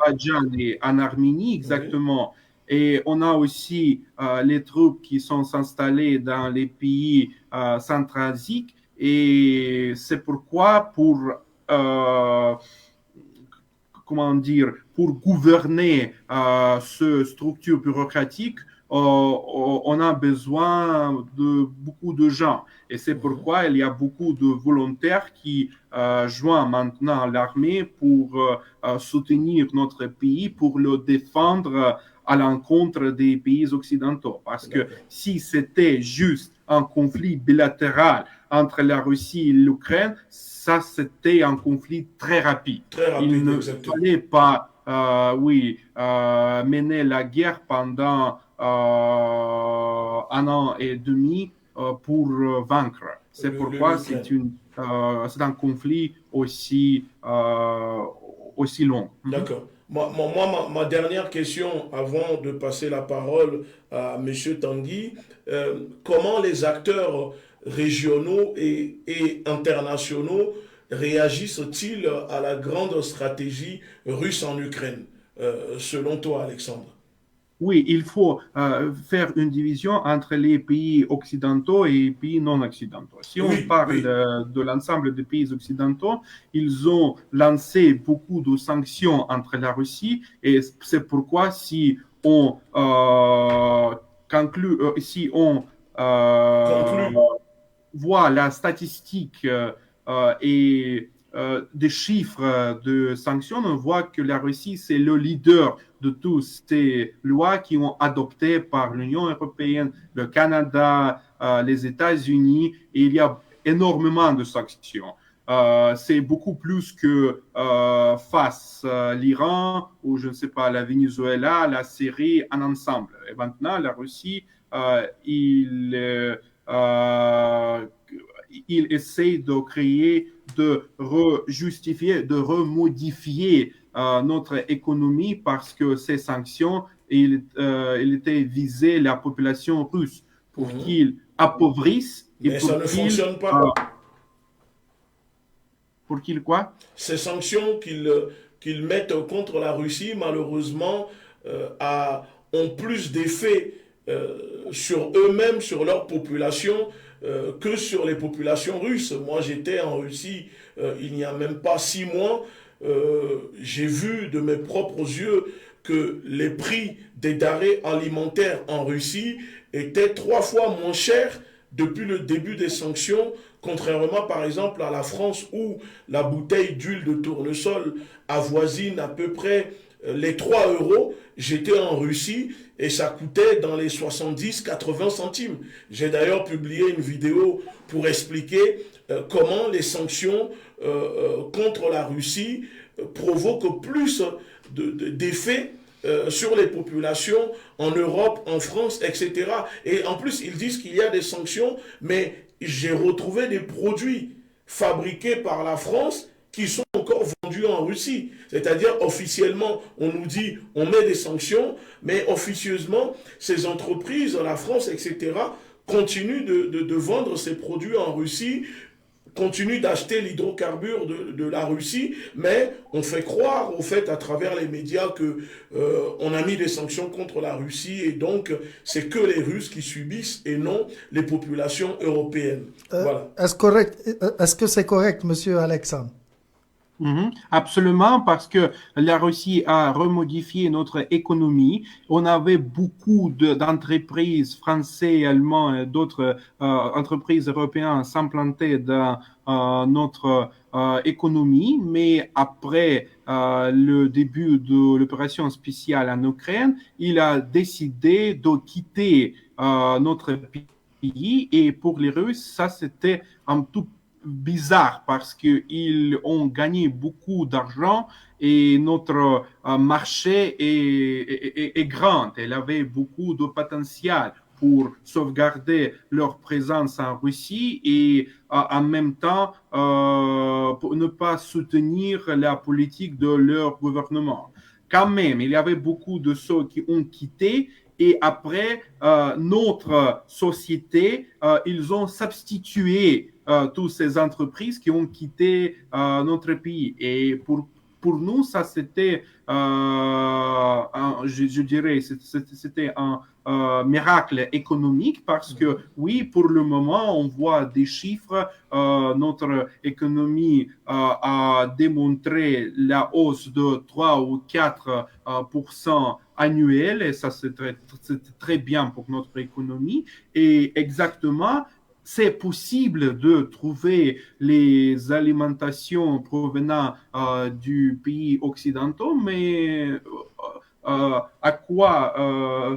Speaker 3: et en Arménie, exactement. Oui. Et on a aussi les troupes qui sont installées dans les pays centrasiques. Et c'est pourquoi pour gouverner cette structure bureaucratique, on a besoin de beaucoup de gens. Et c'est pourquoi il y a beaucoup de volontaires qui joignent maintenant l'armée pour soutenir notre pays, pour le défendre à l'encontre des pays occidentaux. Parce que si c'était juste un conflit bilatéral entre la Russie et l'Ukraine, ça c'était un conflit très rapide. Il ne fallait pas mener la guerre pendant un an et demi pour vaincre. C'est pourquoi c'est un conflit aussi long.
Speaker 1: D'accord. Ma dernière question avant de passer la parole à M. Tanguy, comment les acteurs régionaux et internationaux réagissent-ils à la grande stratégie russe en Ukraine, selon toi, Alexandre?
Speaker 3: Oui, il faut faire une division entre les pays occidentaux et les pays non occidentaux. Si on parle de l'ensemble des pays occidentaux, ils ont lancé beaucoup de sanctions entre la Russie et c'est pourquoi si on voit la statistique et des chiffres de sanctions, on voit que la Russie, c'est le leader de toutes ces lois qui ont adoptées par l'Union européenne, le Canada, les États-Unis, et il y a énormément de sanctions. C'est beaucoup plus que face à l'Iran ou, je ne sais pas, la Venezuela, la Syrie en ensemble. Et maintenant, la Russie, il essaie de créer, de rejustifier, de remodifier notre économie parce que ces sanctions, il était visé la population russe pour qu'ils appauvrissent et
Speaker 1: mais
Speaker 3: pour
Speaker 1: ça ne
Speaker 3: qu'ils
Speaker 1: fonctionne pas.
Speaker 3: pour qu'ils quoi?
Speaker 1: Ces sanctions qu'ils mettent contre la Russie, malheureusement, ont plus d'effet sur eux-mêmes, sur leur population, que sur les populations russes. Moi, j'étais en Russie il n'y a même pas 6 mois. J'ai vu de mes propres yeux que les prix des denrées alimentaires en Russie étaient 3 fois moins chers depuis le début des sanctions, contrairement par exemple à la France où la bouteille d'huile de tournesol avoisine à peu près les 3 euros. J'étais en Russie et ça coûtait dans les 70-80 centimes. J'ai d'ailleurs publié une vidéo pour expliquer comment les sanctions contre la Russie provoquent plus d'effets sur les populations en Europe, en France, etc. Et en plus, ils disent qu'il y a des sanctions, mais j'ai retrouvé des produits fabriqués par la France qui sont encore vendus en Russie. C'est-à-dire, officiellement, on nous dit on met des sanctions, mais officieusement, ces entreprises, la France, etc., continuent de vendre ces produits en Russie, continue d'acheter l'hydrocarbure de la Russie, mais on fait croire, au fait, à travers les médias que on a mis des sanctions contre la Russie et donc c'est que les Russes qui subissent et non les populations européennes. Voilà.
Speaker 2: Est-ce que c'est correct, monsieur Alexandre?
Speaker 3: Absolument, parce que la Russie a remodifié notre économie. On avait beaucoup d'entreprises françaises, allemandes et d'autres entreprises européennes s'implanter dans notre économie, mais après le début de l'opération spéciale en Ukraine, il a décidé de quitter notre pays et pour les Russes, ça c'était un tout bizarre parce qu'ils ont gagné beaucoup d'argent et notre marché est grand. Elle avait beaucoup de potentiel pour sauvegarder leur présence en Russie et en même temps pour ne pas soutenir la politique de leur gouvernement. Quand même, il y avait beaucoup de ceux qui ont quitté et après notre société, ils ont substitué toutes ces entreprises qui ont quitté notre pays. Et pour nous, ça c'était, je dirais, c'était un miracle économique parce que oui, pour le moment, on voit des chiffres. Notre économie a démontré la hausse de 3 ou 4% annuel et ça c'est très bien pour notre économie. Et exactement, c'est possible de trouver les alimentations provenant du pays occidentaux, mais à quoi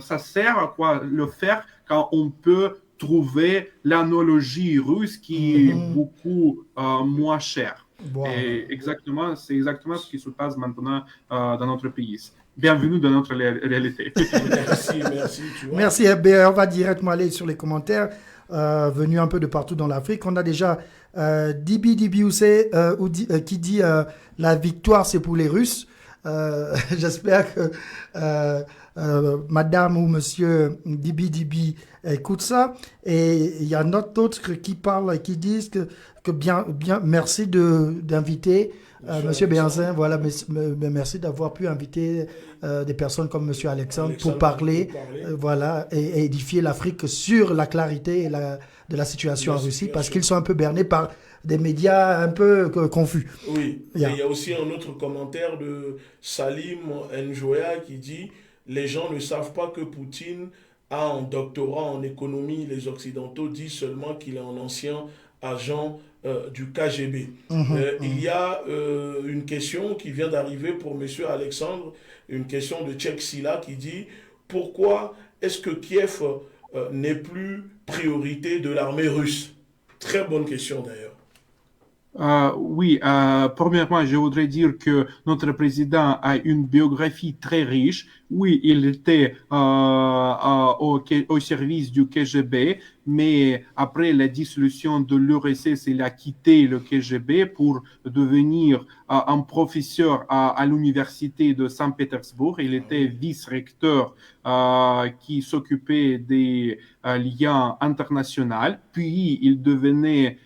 Speaker 3: ça sert, à quoi le faire quand on peut trouver l'analogie russe qui est beaucoup moins chère.
Speaker 2: Wow.
Speaker 3: Et c'est exactement ce qui se passe maintenant dans notre pays. Bienvenue dans notre réalité.
Speaker 1: Merci. Tu vois.
Speaker 2: Merci. On va directement aller sur les commentaires venus un peu de partout dans l'Afrique. On a déjà Dibi Oussé qui dit la victoire c'est pour les Russes. J'espère que madame ou monsieur Dibi écoute ça. Et il y a d'autres qui parlent et qui disent que bien, merci d'inviter monsieur Béanzin. Voilà, merci d'avoir pu inviter des personnes comme monsieur Alexandre pour parler. Voilà, et édifier l'Afrique sur la clarité de la situation en Russie, parce qu'ils sont un peu bernés par des médias un peu confus.
Speaker 1: Oui, et il y a aussi un autre commentaire de Salim Njoya qui dit « Les gens ne savent pas que Poutine a un doctorat en économie. Les Occidentaux disent seulement qu'il est un ancien agent du KGB. » Il y a une question qui vient d'arriver pour monsieur Alexandre, une question de Tchèque Silla qui dit « Pourquoi est-ce que Kiev n'est plus priorité de l'armée russe ?» Très bonne question d'ailleurs.
Speaker 3: Oui, premièrement, je voudrais dire que notre président a une biographie très riche. Oui, il était au service du KGB, mais après la dissolution de l'URSS, il a quitté le KGB pour devenir un professeur à l'université de Saint-Pétersbourg. Il était vice-recteur qui s'occupait des liens internationaux. Puis, il devenait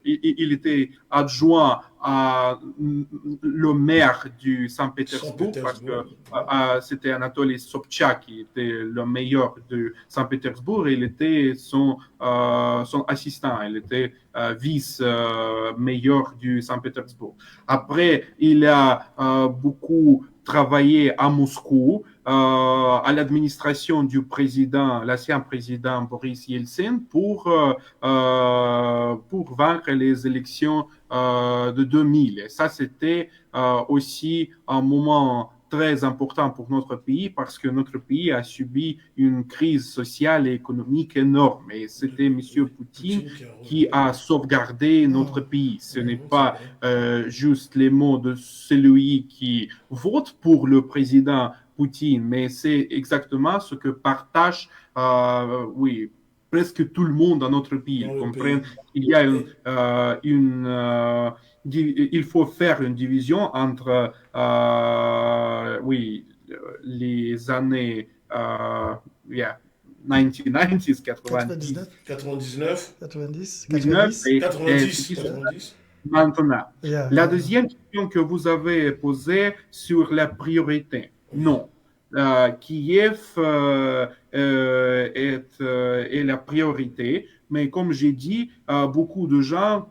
Speaker 3: il était adjoint à le maire du Saint-Pétersbourg parce que c'était Anatoly Sobchak qui était le meilleur de Saint-Pétersbourg et il était son assistant, il était vice-meilleur du Saint-Pétersbourg. Après, il a beaucoup travaillé à Moscou, à l'administration du président, l'ancien président Boris Yeltsin, pour vaincre les élections de 2000. Et ça, c'était aussi un moment très important pour notre pays parce que notre pays a subi une crise sociale et économique énorme. Et c'était M. Poutine qui a sauvegardé notre pays. Ce n'est pas juste les mots de celui qui vote pour le président Poutine, mais c'est exactement ce que partage, oui, presque tout le monde dans notre pays. Ils comprennent qu'il y a il faut faire une division entre, oui, les années, yeah, 1990s,
Speaker 2: 99,
Speaker 1: 99,
Speaker 2: 90,
Speaker 3: 19 et
Speaker 1: 90.
Speaker 3: maintenant.
Speaker 2: Yeah,
Speaker 3: La deuxième question que vous avez posée sur la priorité, non. Kiev est la priorité, mais comme j'ai dit, beaucoup de gens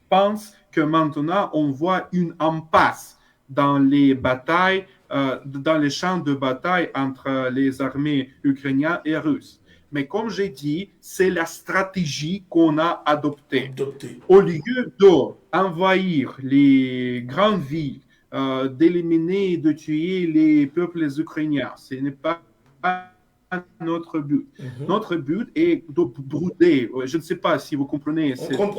Speaker 3: pensent que maintenant on voit une impasse dans les batailles, dans les champs de bataille entre les armées ukrainiennes et russes. Mais comme j'ai dit, c'est la stratégie qu'on a adoptée. Au lieu d'envahir les grandes villes, d'éliminer et de tuer les peuples ukrainiens, ce n'est pas notre but. Notre but est de brûler. Je ne sais pas si vous comprenez ce mot.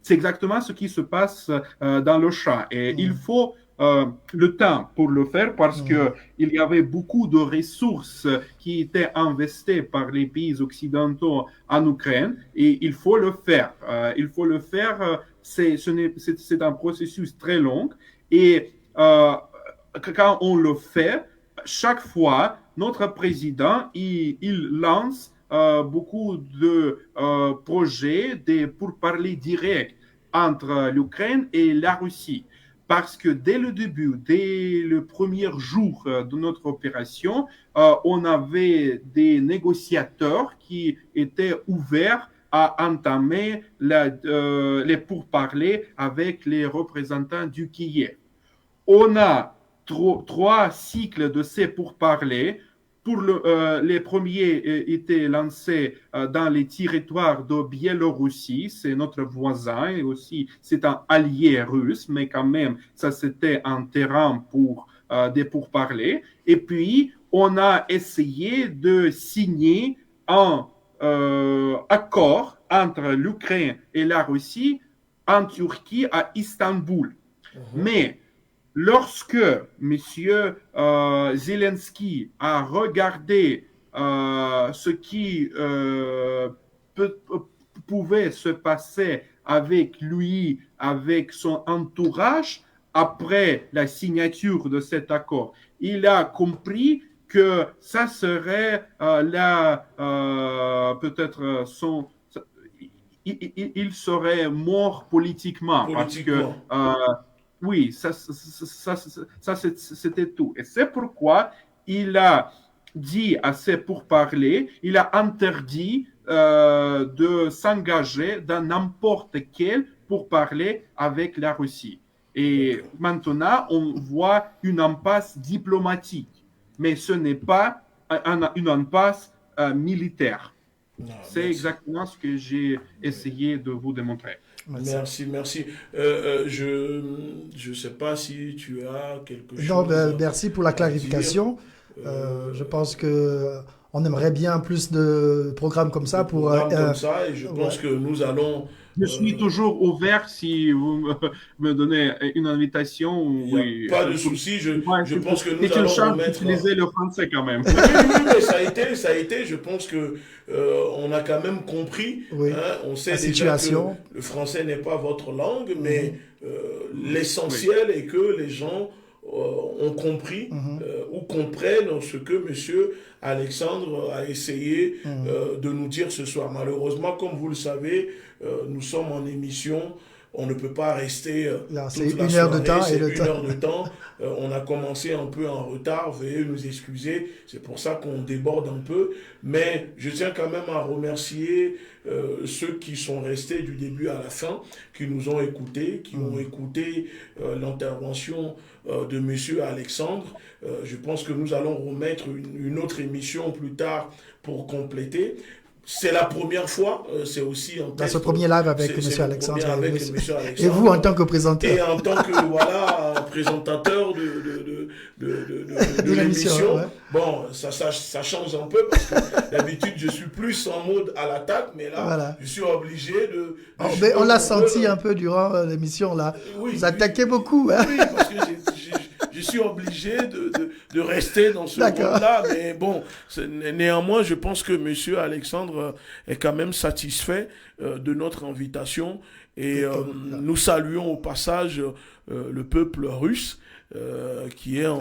Speaker 3: C'est exactement ce qui se passe dans le champ. Et il faut le temps pour le faire parce qu'il y avait beaucoup de ressources qui étaient investies par les pays occidentaux en Ukraine et il faut le faire. Il faut le faire. C'est un processus très long et quand on le fait, chaque fois, notre président, il lance beaucoup de projets pour parler direct entre l'Ukraine et la Russie. Parce que dès le début, dès le premier jour de notre opération, on avait des négociateurs qui étaient ouverts à entamer les pourparlers avec les représentants du Kiev. On a trois cycles de ces pourparlers. Les premiers étaient lancés dans les territoires de Biélorussie, c'est notre voisin et aussi c'est un allié russe, mais quand même ça c'était un terrain pour des pourparlers. Et puis on a essayé de signer un accord entre l'Ukraine et la Russie en Turquie à Istanbul. Mais lorsque M. Zelensky a regardé ce qui pouvait se passer avec lui, avec son entourage, après la signature de cet accord, il a compris que ça serait peut-être il serait mort politiquement. Parce que oui, ça c'était tout. Et c'est pourquoi il a dit à ses pourparlers, il a interdit de s'engager dans n'importe quel pourparler avec la Russie. Et maintenant, on voit une impasse diplomatique, mais ce n'est pas une impasse militaire. C'est exactement ce que j'ai essayé de vous démontrer.
Speaker 1: Merci. Je ne sais pas si tu as quelque chose.
Speaker 2: Non, merci pour la clarification. Je pense que on aimerait bien plus de programmes comme ça pour...
Speaker 1: comme ça, et je pense que nous allons...
Speaker 3: Je suis toujours ouvert si vous me donnez une invitation.
Speaker 1: Oui, pas de souci. Je pense que nous allons
Speaker 3: une chance
Speaker 1: remettre...
Speaker 3: d'utiliser le français quand même.
Speaker 1: Oui, mais ça a été. Je pense que on a quand même compris.
Speaker 2: Oui.
Speaker 1: On sait
Speaker 2: La
Speaker 1: déjà
Speaker 2: situation.
Speaker 1: que le français n'est pas votre langue, mais l'essentiel est que les gens ont compris ou comprennent ce que Monsieur Alexandre a essayé de nous dire ce soir. Malheureusement, comme vous le savez, nous sommes en émission. On ne peut pas rester
Speaker 2: c'est
Speaker 1: toute la
Speaker 2: une heure
Speaker 1: soirée,
Speaker 2: de temps.
Speaker 1: C'est une heure de temps. On a commencé un peu en retard. Veuillez nous excuser. C'est pour ça qu'on déborde un peu. Mais je tiens quand même à remercier ceux qui sont restés du début à la fin, qui nous ont écoutés, qui ont écouté l'intervention de Monsieur Alexandre. Je pense que nous allons remettre une autre émission plus tard pour compléter. C'est la première fois, c'est aussi un test.
Speaker 2: Dans ce premier live avec M. Alexandre. Et vous, en tant que présentateur.
Speaker 1: Et en tant que présentateur de l'émission. Ouais. Bon, ça change un peu parce que d'habitude, je suis plus en mode à l'attaque, mais là, je suis obligé de
Speaker 2: on l'a senti un peu durant l'émission, là. Vous attaquez beaucoup. Hein?
Speaker 1: Oui, parce que je suis obligé de rester dans ce monde-là. Mais bon, néanmoins, je pense que M. Alexandre est quand même satisfait de notre invitation. Et nous saluons au passage le peuple russe, qui est un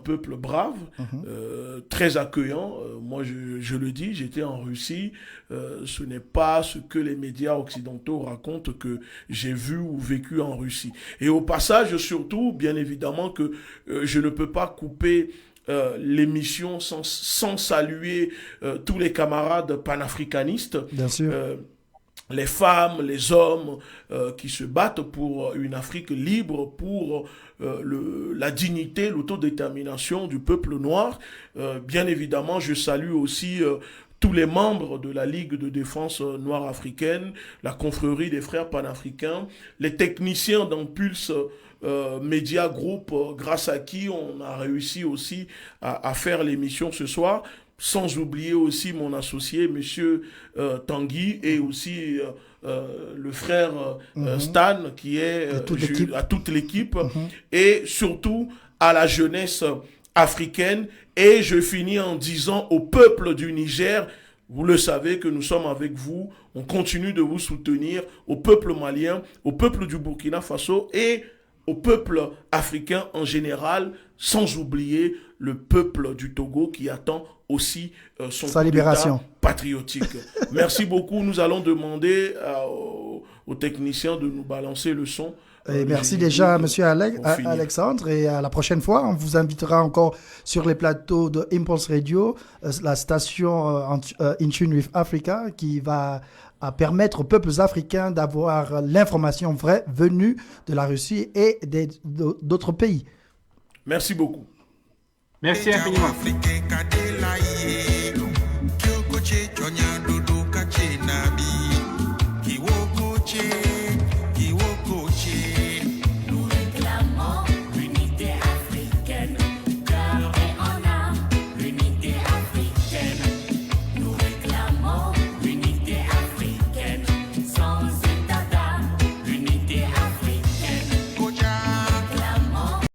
Speaker 1: peuple brave, très accueillant. Moi, je le dis, j'étais en Russie. Ce n'est pas ce que les médias occidentaux racontent que j'ai vu ou vécu en Russie. Et au passage, surtout, bien évidemment que je ne peux pas couper l'émission sans saluer tous les camarades panafricanistes.
Speaker 2: Bien sûr.
Speaker 1: Les femmes, les hommes qui se battent pour une Afrique libre, pour la dignité, l'autodétermination du peuple noir. Bien évidemment, je salue aussi tous les membres de la Ligue de défense noire africaine, la confrérie des frères panafricains, les techniciens d'Impulse Media Group, grâce à qui on a réussi aussi à faire l'émission ce soir. Sans oublier aussi mon associé, Monsieur Tanguy, et aussi le frère Stan, qui est à toute l'équipe, et surtout à la jeunesse africaine. Et je finis en disant au peuple du Niger, vous le savez que nous sommes avec vous, on continue de vous soutenir, au peuple malien, au peuple du Burkina Faso et au peuple africain en général, sans oublier le peuple du Togo qui attend aussi son
Speaker 2: libération
Speaker 1: patriotique. Merci beaucoup. Nous allons demander aux techniciens de nous balancer le son.
Speaker 2: Et merci déjà à M. Alexandre, et à la prochaine fois, on vous invitera encore sur les plateaux de Impulse Radio, la station In Tune with Africa, qui va permettre aux peuples africains d'avoir l'information vraie venue de la Russie et d'autres pays.
Speaker 1: Merci beaucoup.
Speaker 3: Merci infiniment.
Speaker 4: Kiwokoche